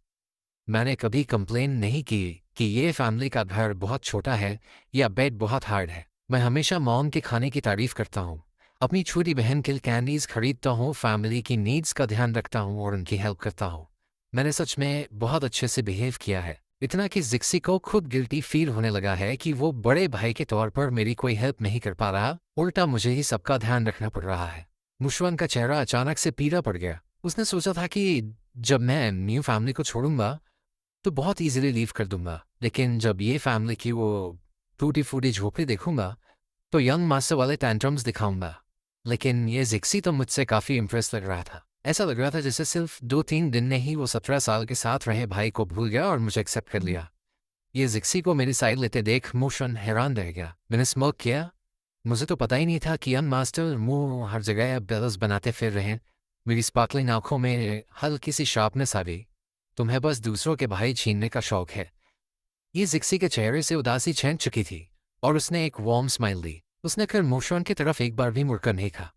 मैंने कभी कंप्लेन नहीं की कि ये फैमिली का घर बहुत छोटा है या बेड बहुत हार्ड है। मैं हमेशा मॉम के खाने की तारीफ करता हूँ। अपनी छोटी बहन के लिए कैंडीज खरीदता हूँ, फैमिली की नीड्स का ध्यान रखता हूँ और उनकी हेल्प करता हूँ। मैंने सच में बहुत अच्छे से बिहेव किया है। इतना कि जिक्सी को खुद गिल्टी फील होने लगा है कि वो बड़े भाई के तौर पर मेरी कोई हेल्प नहीं कर पा रहा, उल्टा मुझे ही सबका ध्यान रखना पड़ रहा है। मुशवन का चेहरा अचानक से पीला पड़ गया। उसने सोचा था कि जब मैं न्यू फैमिली को छोड़ूंगा तो बहुत इजीली लीव कर दूंगा, लेकिन जब ये फैमिली की वो टूटी फूटी झोपड़ी देखूंगा तो यंग मास्टर वाले टैंट्रम्स दिखाऊंगा। लेकिन ये जिक्सी तो मुझसे काफ़ी इम्प्रेस लग रहा था। ऐसा लग रहा था जैसे सिर्फ 2-3 दिन में ही वो 17 साल के साथ रहे भाई को भूल गया और मुझे एक्सेप्ट कर लिया। ये जिक्सी को मेरी साइड लेते देख मुशवन हैरान रह गया। मैंने स्मोक किया। मुझे तो पता ही नहीं था कि यंग मास्टर मुंह हर जगह बेल्स बनाते फिर रहे। मेरी स्पार्कलिंग आंखों में हल्की सी शार्पनेस आ गई। तुम्हें बस दूसरों के भाई छीनने का शौक है। ये जिक्सी के चेहरे से उदासी छन चुकी थी और उसने एक वार्म स्माइल दी। उसने फिर मुशवन की तरफ एक बार भी मुड़कर नहीं कहा।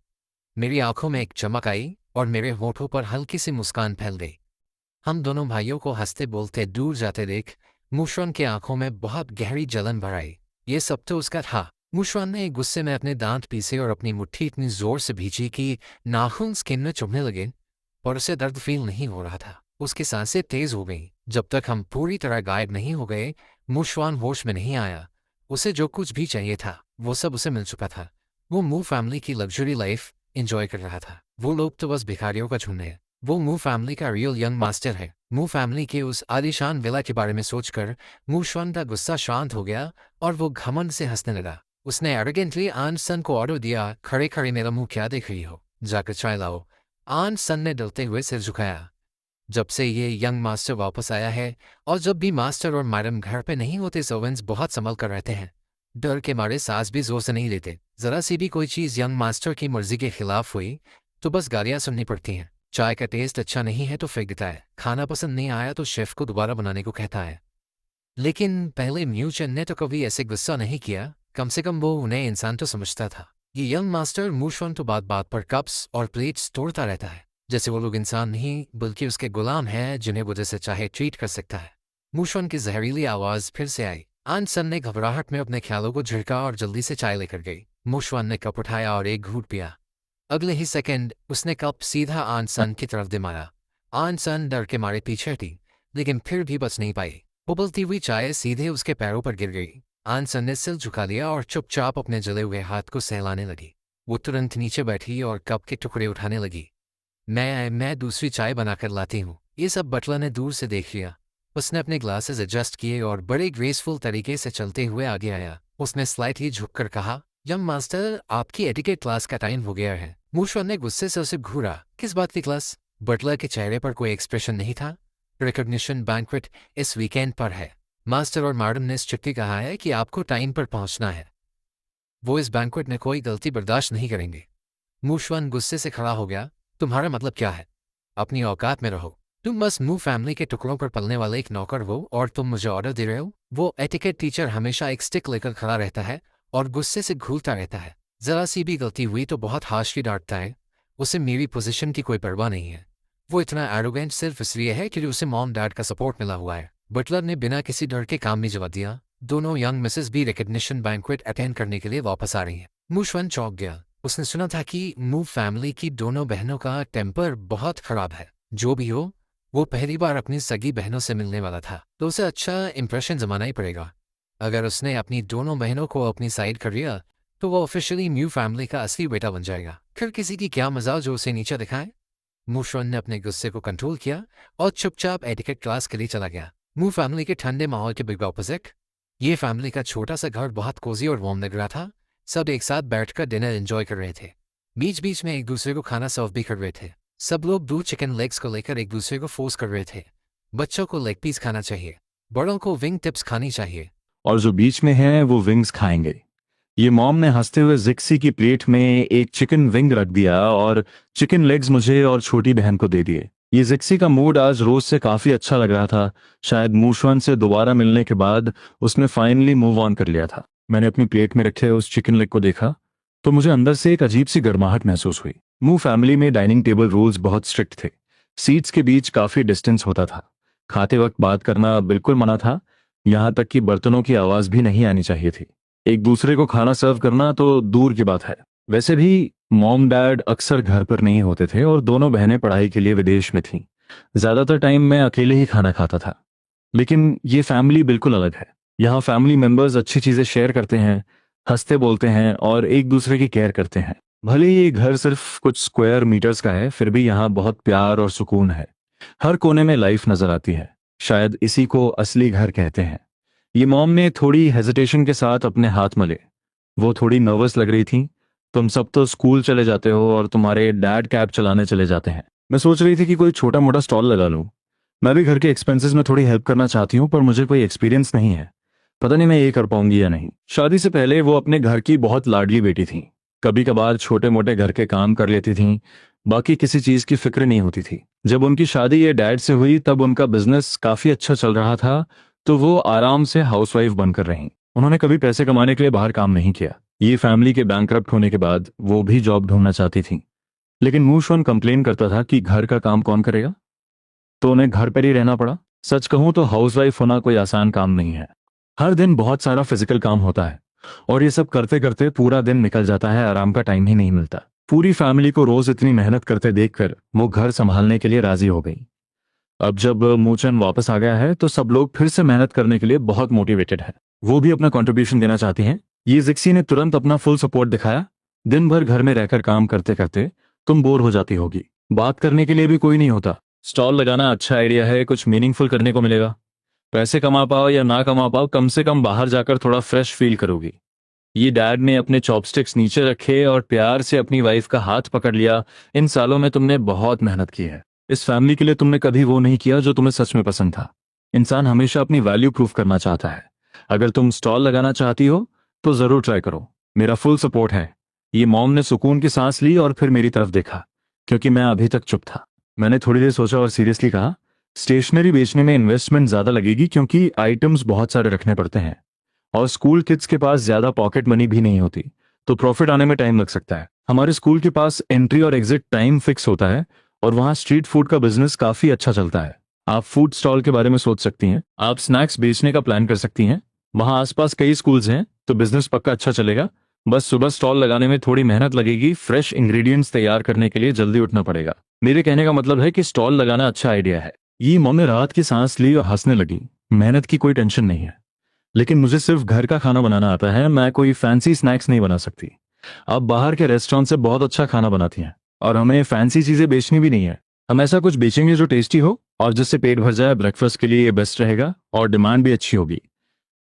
मेरी आंखों में एक चमक आई और मेरे होठों पर हल्की सी मुस्कान फैल गई। हम दोनों भाइयों को हंसते बोलते दूर जाते देख मुशवन की आंखों में बहुत गहरी जलन भर आई। ये सब तो उसका था। मुशवन ने गुस्से में अपने दांत पीसे और अपनी मुट्ठी इतनी जोर से भींची कि नाखून स्किन में चुभने लगे, पर उसे दर्द फील नहीं हो रहा था। उसकी सांसें तेज हो गईं। जब तक हम पूरी तरह गायब नहीं हो गए मुशवान होश में नहीं आया। उसे जो कुछ भी चाहिए था वो सब उसे मिल चुका था। वो मू फैमिली की लग्जरी लाइफ एंजॉय कर रहा था। वो लोग तो बस भिखारियों का झुंड है। वो मू फैमिली का रियल यंग मास्टर है। मू फैमिली के उस आलीशान विला के बारे में सोचकर मुशवान का गुस्सा शांत हो गया और वो घमंड से हंसने लगा। उसने एरोगेंटली आन सन को ऑर्डर दिया, खड़े खड़े मेरा मुंह क्या देख रही हो, जाकर चाय लाओ। आन सन ने डरते हुए सिर झुकाया। जब से ये यंग मास्टर वापस आया है और जब भी मास्टर और मैडम घर पे नहीं होते सर्वेंट्स बहुत संभल कर रहते हैं। डर के मारे सांस भी जोर से नहीं लेते। जरा सी भी कोई चीज़ यंग मास्टर की मर्जी के खिलाफ हुई तो बस गालियाँ सुननी पड़ती हैं। चाय का टेस्ट अच्छा नहीं है तो फेंक देता है, खाना पसंद नहीं आया तो शेफ को दोबारा बनाने को कहता है। लेकिन पहले म्यूचन ने तो कभी ऐसे गुस्सा नहीं किया, कम से कम वो उन्हें इंसान तो समझता था। ये यंग मास्टर मूशवन तो बात बात पर कप्स और प्लेट्स तोड़ता रहता है, जैसे वो लोग इंसान नहीं बल्कि उसके गुलाम हैं जिन्हें वो जैसे चाहे ट्रीट कर सकता है। मूशवन की जहरीली आवाज फिर से आई। आन सन ने घबराहट में अपने ख्यालों को झिड़का और जल्दी से चाय लेकर गई। मूशवन ने कप उठाया और एक घूंट पिया। अगले ही सेकंड उसने कप सीधा आन सन की तरफ दे मारा। आन सन डर के मारे पीछे हटी, लेकिन फिर भी बच नहीं पाई। उबलती हुई चाय सीधे उसके पैरों पर गिर गई। आन सन ने सिर झुका लिया और चुपचाप अपने जले हुए हाथ को सहलाने लगी। वो तुरंत नीचे बैठी और कप के टुकड़े उठाने लगी। मैं दूसरी चाय बनाकर लाती हूँ। ये सब बटलर ने दूर से देख लिया। उसने अपने ग्लासेस एडजस्ट किए और बड़े ग्रेसफुल तरीके से चलते हुए आगे आया। उसने स्लाइटली झुककर कहा, यंग मास्टर, आपकी एटिकेट क्लास का टाइम हो गया है। मूशवन ने गुस्से से उसे घूरा। किस बात की क्लास? बटलर के चेहरे पर कोई एक्सप्रेशन नहीं था। रिकॉग्निशन बैंक्वेट इस वीकेंड पर है। मास्टर और मैडम ने स्ट्रिक्टली कहा है कि आपको टाइम पर पहुंचना है। वो इस बैंक्वेट में कोई गलती बर्दाश्त नहीं करेंगे। मूशवन गुस्से से खड़ा हो गया। तुम्हारा मतलब क्या है? अपनी औकात में रहो। तुम बस मू फैमिली के टुकड़ों पर पलने वाले एक नौकर हो और तुम मुझे ऑर्डर दे रहे हो? वो एटिकेट टीचर हमेशा एक स्टिक लेकर खड़ा रहता है और गुस्से से घूरता रहता है। जरा सी भी गलती हुई तो बहुत हार्शली डांटता है। उसे मेरी पोजीशन की कोई परवाह नहीं है। वो इतना एरोगेंट सिर्फ इसलिए है कि उसे मॉम डैड का सपोर्ट मिला हुआ है। बटलर ने बिना किसी डर के काम में जवाब दिया। दोनों यंग मिसेस भी रिकग्निशन बैंक्वेट अटेंड करने के लिए वापस आ रही हैं। मूशवन चौंक गया। उसने सुना था कि मू फैमिली की दोनों बहनों का टेम्पर बहुत खराब है। जो भी हो, वो पहली बार अपनी सगी बहनों से मिलने वाला था, तो उसे अच्छा इंप्रेशन जमाना ही पड़ेगा। अगर उसने अपनी दोनों बहनों को अपनी साइड कर लिया तो वो ऑफिशियली म्यू फैमिली का असली बेटा बन जाएगा। फिर किसी की क्या मजाल जो उसे नीचे दिखाए। मूशवन ने अपने गुस्से को कंट्रोल किया और चुपचाप एटिकेट क्लास के लिए चला गया। मू फैमिली के ठंडे माहौल के बिग ऑपोजिट ये फैमिली का छोटा सा घर बहुत कोजी और वार्म लग रहा था। सब एक साथ बैठकर डिनर एंजॉय कर रहे थे। बीच बीच में एक दूसरे को खाना सर्व भी कर रहे थे। सब लोग 2 चिकन लेग्स को लेकर एक दूसरे को फोर्स कर रहे थे। बच्चों को लेग पीस खाना चाहिए, बड़ों को विंग टिप्स खानी चाहिए। और जो बीच में है वो विंग्स खाएंगे। ये मॉम ने हंसते हुए जिक्सी की प्लेट में एक चिकन विंग रख दिया और चिकन लेग्स मुझे और छोटी बहन को दे दिए। ये जिक्सी का मूड आज रोज से काफी अच्छा लग रहा था। शायद मूशवन से दोबारा मिलने के बाद उसने फाइनली मूव ऑन कर लिया था। मैंने अपनी प्लेट में रखे उस चिकन लेग को देखा तो मुझे अंदर से एक अजीब सी गर्माहट महसूस हुई। मू फैमिली में डाइनिंग टेबल रूल्स बहुत स्ट्रिक्ट थे। सीट्स के बीच काफी डिस्टेंस होता था। खाते वक्त बात करना बिल्कुल मना था। यहाँ तक कि बर्तनों की आवाज भी नहीं आनी चाहिए थी। एक दूसरे को खाना सर्व करना तो दूर की बात है। वैसे भी मॉम डैड अक्सर घर पर नहीं होते थे और दोनों बहनें पढ़ाई के लिए विदेश में थीं। ज्यादातर टाइम मैं अकेले ही खाना खाता था। लेकिन ये फैमिली बिल्कुल अलग है। यहाँ फैमिली मेंबर्स अच्छी चीजें शेयर करते हैं, हंसते बोलते हैं और एक दूसरे की केयर करते हैं। भले ही ये घर सिर्फ कुछ स्क्वायर मीटर्स का है, फिर भी यहाँ बहुत प्यार और सुकून है। हर कोने में लाइफ नजर आती है। शायद इसी को असली घर कहते हैं। ये मॉम ने थोड़ी हेजिटेशन के साथ अपने हाथ मले। वो थोड़ी नर्वस लग रही थी। तुम सब तो स्कूल चले जाते हो और तुम्हारे डैड कैब चलाने चले जाते हैं। मैं सोच रही थी कि कोई छोटा मोटा स्टॉल लगा लूं। मैं भी घर के एक्सपेंसेस में थोड़ी हेल्प करना चाहती हूँ, पर मुझे कोई एक्सपीरियंस नहीं है। पता नहीं मैं ये कर पाऊंगी या नहीं। शादी से पहले वो अपने घर की बहुत लाडली बेटी थी। कभी कभार छोटे मोटे घर के काम कर लेती थी, बाकी किसी चीज की फिक्र नहीं होती थी। जब उनकी शादी ये डैड से हुई तब उनका बिजनेस काफी अच्छा चल रहा था, तो वो आराम से हाउसवाइफ बनकर रहीं। उन्होंने कभी पैसे कमाने के लिए बाहर काम नहीं किया। ये फैमिली के बैंकरप्ट होने के बाद वो भी जॉब ढूंढना चाहती थी, लेकिन मूशवन कंप्लेन करता था कि घर का काम कौन करेगा, तो उन्हें घर पर ही रहना पड़ा। सच कहूं तो हाउसवाइफ होना कोई आसान काम नहीं है। हर दिन बहुत सारा फिजिकल काम होता है और ये सब करते करते पूरा दिन निकल जाता है, आराम का टाइम ही नहीं मिलता। पूरी फैमिली को रोज इतनी मेहनत करते देखकर वो घर संभालने के लिए राजी हो गई। अब जब मूचन वापस आ गया है तो सब लोग फिर से मेहनत करने के लिए बहुत मोटिवेटेड है। वो भी अपना कंट्रीब्यूशन देना चाहती हैं। ये जिक्सी ने तुरंत अपना फुल सपोर्ट दिखाया। दिन भर घर में रहकर काम करते करते तुम बोर हो जाती होगी, बात करने के लिए भी कोई नहीं होता। स्टॉल लगाना अच्छा आइडिया है, कुछ मीनिंगफुल करने को मिलेगा। पैसे कमा पाओ या ना कमा पाओ, कम से कम बाहर जाकर थोड़ा फ्रेश फील करोगी। ये डैड ने अपने चॉपस्टिक्स नीचे रखे और प्यार से अपनी वाइफ का हाथ पकड़ लिया। इन सालों में तुमने बहुत मेहनत की है। इस फैमिली के लिए तुमने कभी वो नहीं किया जो तुम्हें सच में पसंद था। इंसान हमेशा अपनी वैल्यू प्रूफ करना चाहता है। अगर तुम स्टॉल लगाना चाहती हो तो जरूर ट्राई करो, मेरा फुल सपोर्ट है। ये मॉम ने सुकून की सांस ली और फिर मेरी तरफ देखा, क्योंकि मैं अभी तक चुप था। मैंने थोड़ी देर सोचा और सीरियसली कहा, स्टेशनरी बेचने में इन्वेस्टमेंट ज़्यादा लगेगी क्योंकि आइटम्स बहुत सारे रखने पड़ते हैं और स्कूल किड्स के पास ज़्यादा पॉकेट मनी भी नहीं होती, तो प्रॉफिट आने में टाइम लग सकता है। हमारे स्कूल के पास एंट्री और एग्जिट टाइम फिक्स होता है और वहाँ स्ट्रीट फूड का बिजनेस काफ़ी अच्छा चलता है। आप फूड स्टॉल के बारे में सोच सकती हैं, आप स्नैक्स बेचने का प्लान कर सकती हैं। वहाँ आसपास कई स्कूल्स हैं, तो बिजनेस पक्का अच्छा चलेगा। बस सुबह स्टॉल लगाने में थोड़ी मेहनत लगेगी, फ्रेश इंग्रेडिएंट्स तैयार करने के लिए जल्दी उठना पड़ेगा। मेरे कहने का मतलब है कि स्टॉल लगाना अच्छा आइडिया है। ये मॉम ने राहत की सांस ली और हंसने लगी। मेहनत की कोई टेंशन नहीं है, लेकिन मुझे सिर्फ घर का खाना बनाना आता है, मैं कोई फैंसी स्नैक्स नहीं बना सकती। आप बाहर के रेस्टोरेंट से बहुत अच्छा खाना बनाती हैं और हमें फैंसी चीजें बेचनी भी नहीं है। हम ऐसा कुछ बेचेंगे जो टेस्टी हो और जिससे पेट भर जाए। ब्रेकफास्ट के लिए ये बेस्ट रहेगा और डिमांड भी अच्छी होगी।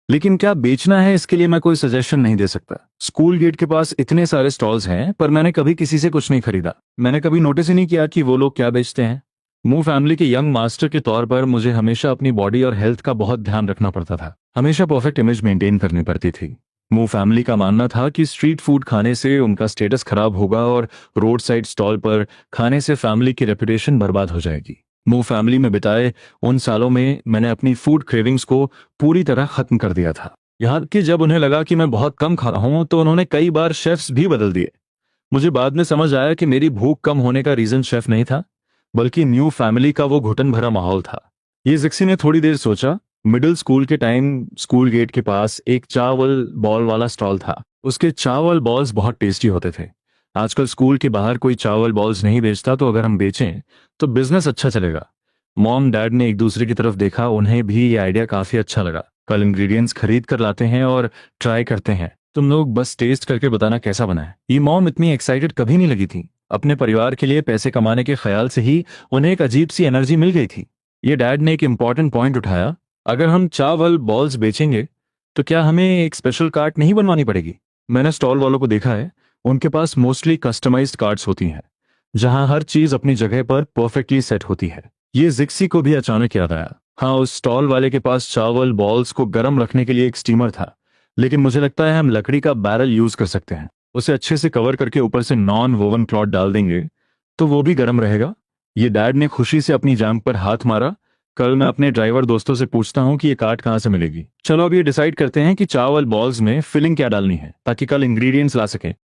लेकिन क्या बेचना है इसके लिए मैं कोई सजेशन नहीं दे सकता। स्कूल गेट के पास इतने सारे स्टॉल्स हैं, पर मैंने कभी किसी से कुछ नहीं खरीदा। मैंने कभी नोटिस ही नहीं किया कि वो लोग क्या बेचते हैं। मूव फैमिली के यंग मास्टर के तौर पर मुझे हमेशा अपनी बॉडी और हेल्थ का बहुत ध्यान रखना पड़ता था। हमेशा परफेक्ट इमेज मेंटेन करनी पड़ती थी। मूव फैमिली का मानना था कि स्ट्रीट फूड खाने से उनका स्टेटस खराब होगा और रोड साइड स्टॉल पर खाने से फैमिली की रेपुटेशन बर्बाद हो जाएगी। मूव फैमिली में बिताए उन सालों में मैंने अपनी फूड क्रेविंग्स को पूरी तरह खत्म कर दिया था। यहाँ कि जब उन्हें लगा कि मैं बहुत कम खा रहा हूँ तो उन्होंने कई बार शेफ्स भी बदल दिए। मुझे बाद में समझ आया कि मेरी भूख कम होने का रीजन शेफ नहीं था, बल्कि न्यू फैमिली का वो घुटन भरा माहौल था। ये जिक्सी ने थोड़ी देर सोचा। मिडिल स्कूल के टाइम स्कूल गेट के पास एक चावल बॉल वाला स्टॉल था। उसके चावल बॉल्स बहुत टेस्टी होते थे। आजकल स्कूल के बाहर कोई चावल बॉल्स नहीं बेचता, तो अगर हम बेचें तो बिजनेस अच्छा चलेगा। मॉम डैड ने एक दूसरे की तरफ देखा, उन्हें भी ये आइडिया काफी अच्छा लगा। कल इंग्रेडिएंट्स खरीद कर लाते हैं और ट्राई करते हैं। तुम लोग बस टेस्ट करके बताना कैसा बना है। ये मॉम इतनी एक्साइटेड कभी नहीं लगी थी। अपने परिवार के लिए पैसे कमाने के ख्याल से ही उन्हें एक अजीब सी एनर्जी मिल गई थी। ये डैड ने एक इंपॉर्टेंट पॉइंट उठाया, अगर हम चावल बॉल्स बेचेंगे तो क्या हमें एक स्पेशल कार्ट नहीं बनवानी पड़ेगी। मैंने स्टॉल वालों को देखा है, उनके पास मोस्टली कस्टमाइज्ड कार्ड्स होती हैं जहां हर चीज अपनी जगह पर परफेक्टली सेट होती है। ये जिक्सी को भी अचानक याद आया। हाँ, उस स्टॉल वाले के पास चावल बॉल्स को गर्म रखने के लिए एक स्टीमर था, लेकिन मुझे लगता है हम लकड़ी का बैरल यूज कर सकते हैं। उसे अच्छे से कवर करके ऊपर से नॉन वोवन क्लॉथ डाल देंगे तो वो भी गर्म रहेगा। ये डैड ने खुशी से अपनी जांग पर हाथ मारा। कल मैं अपने ड्राइवर दोस्तों से पूछता हूँ कि ये कार्ट कहाँ से मिलेगी। चलो अब ये डिसाइड करते हैं कि चावल बॉल्स में फिलिंग क्या डालनी है ताकि कल इंग्रेडिएंट्स ला सकें।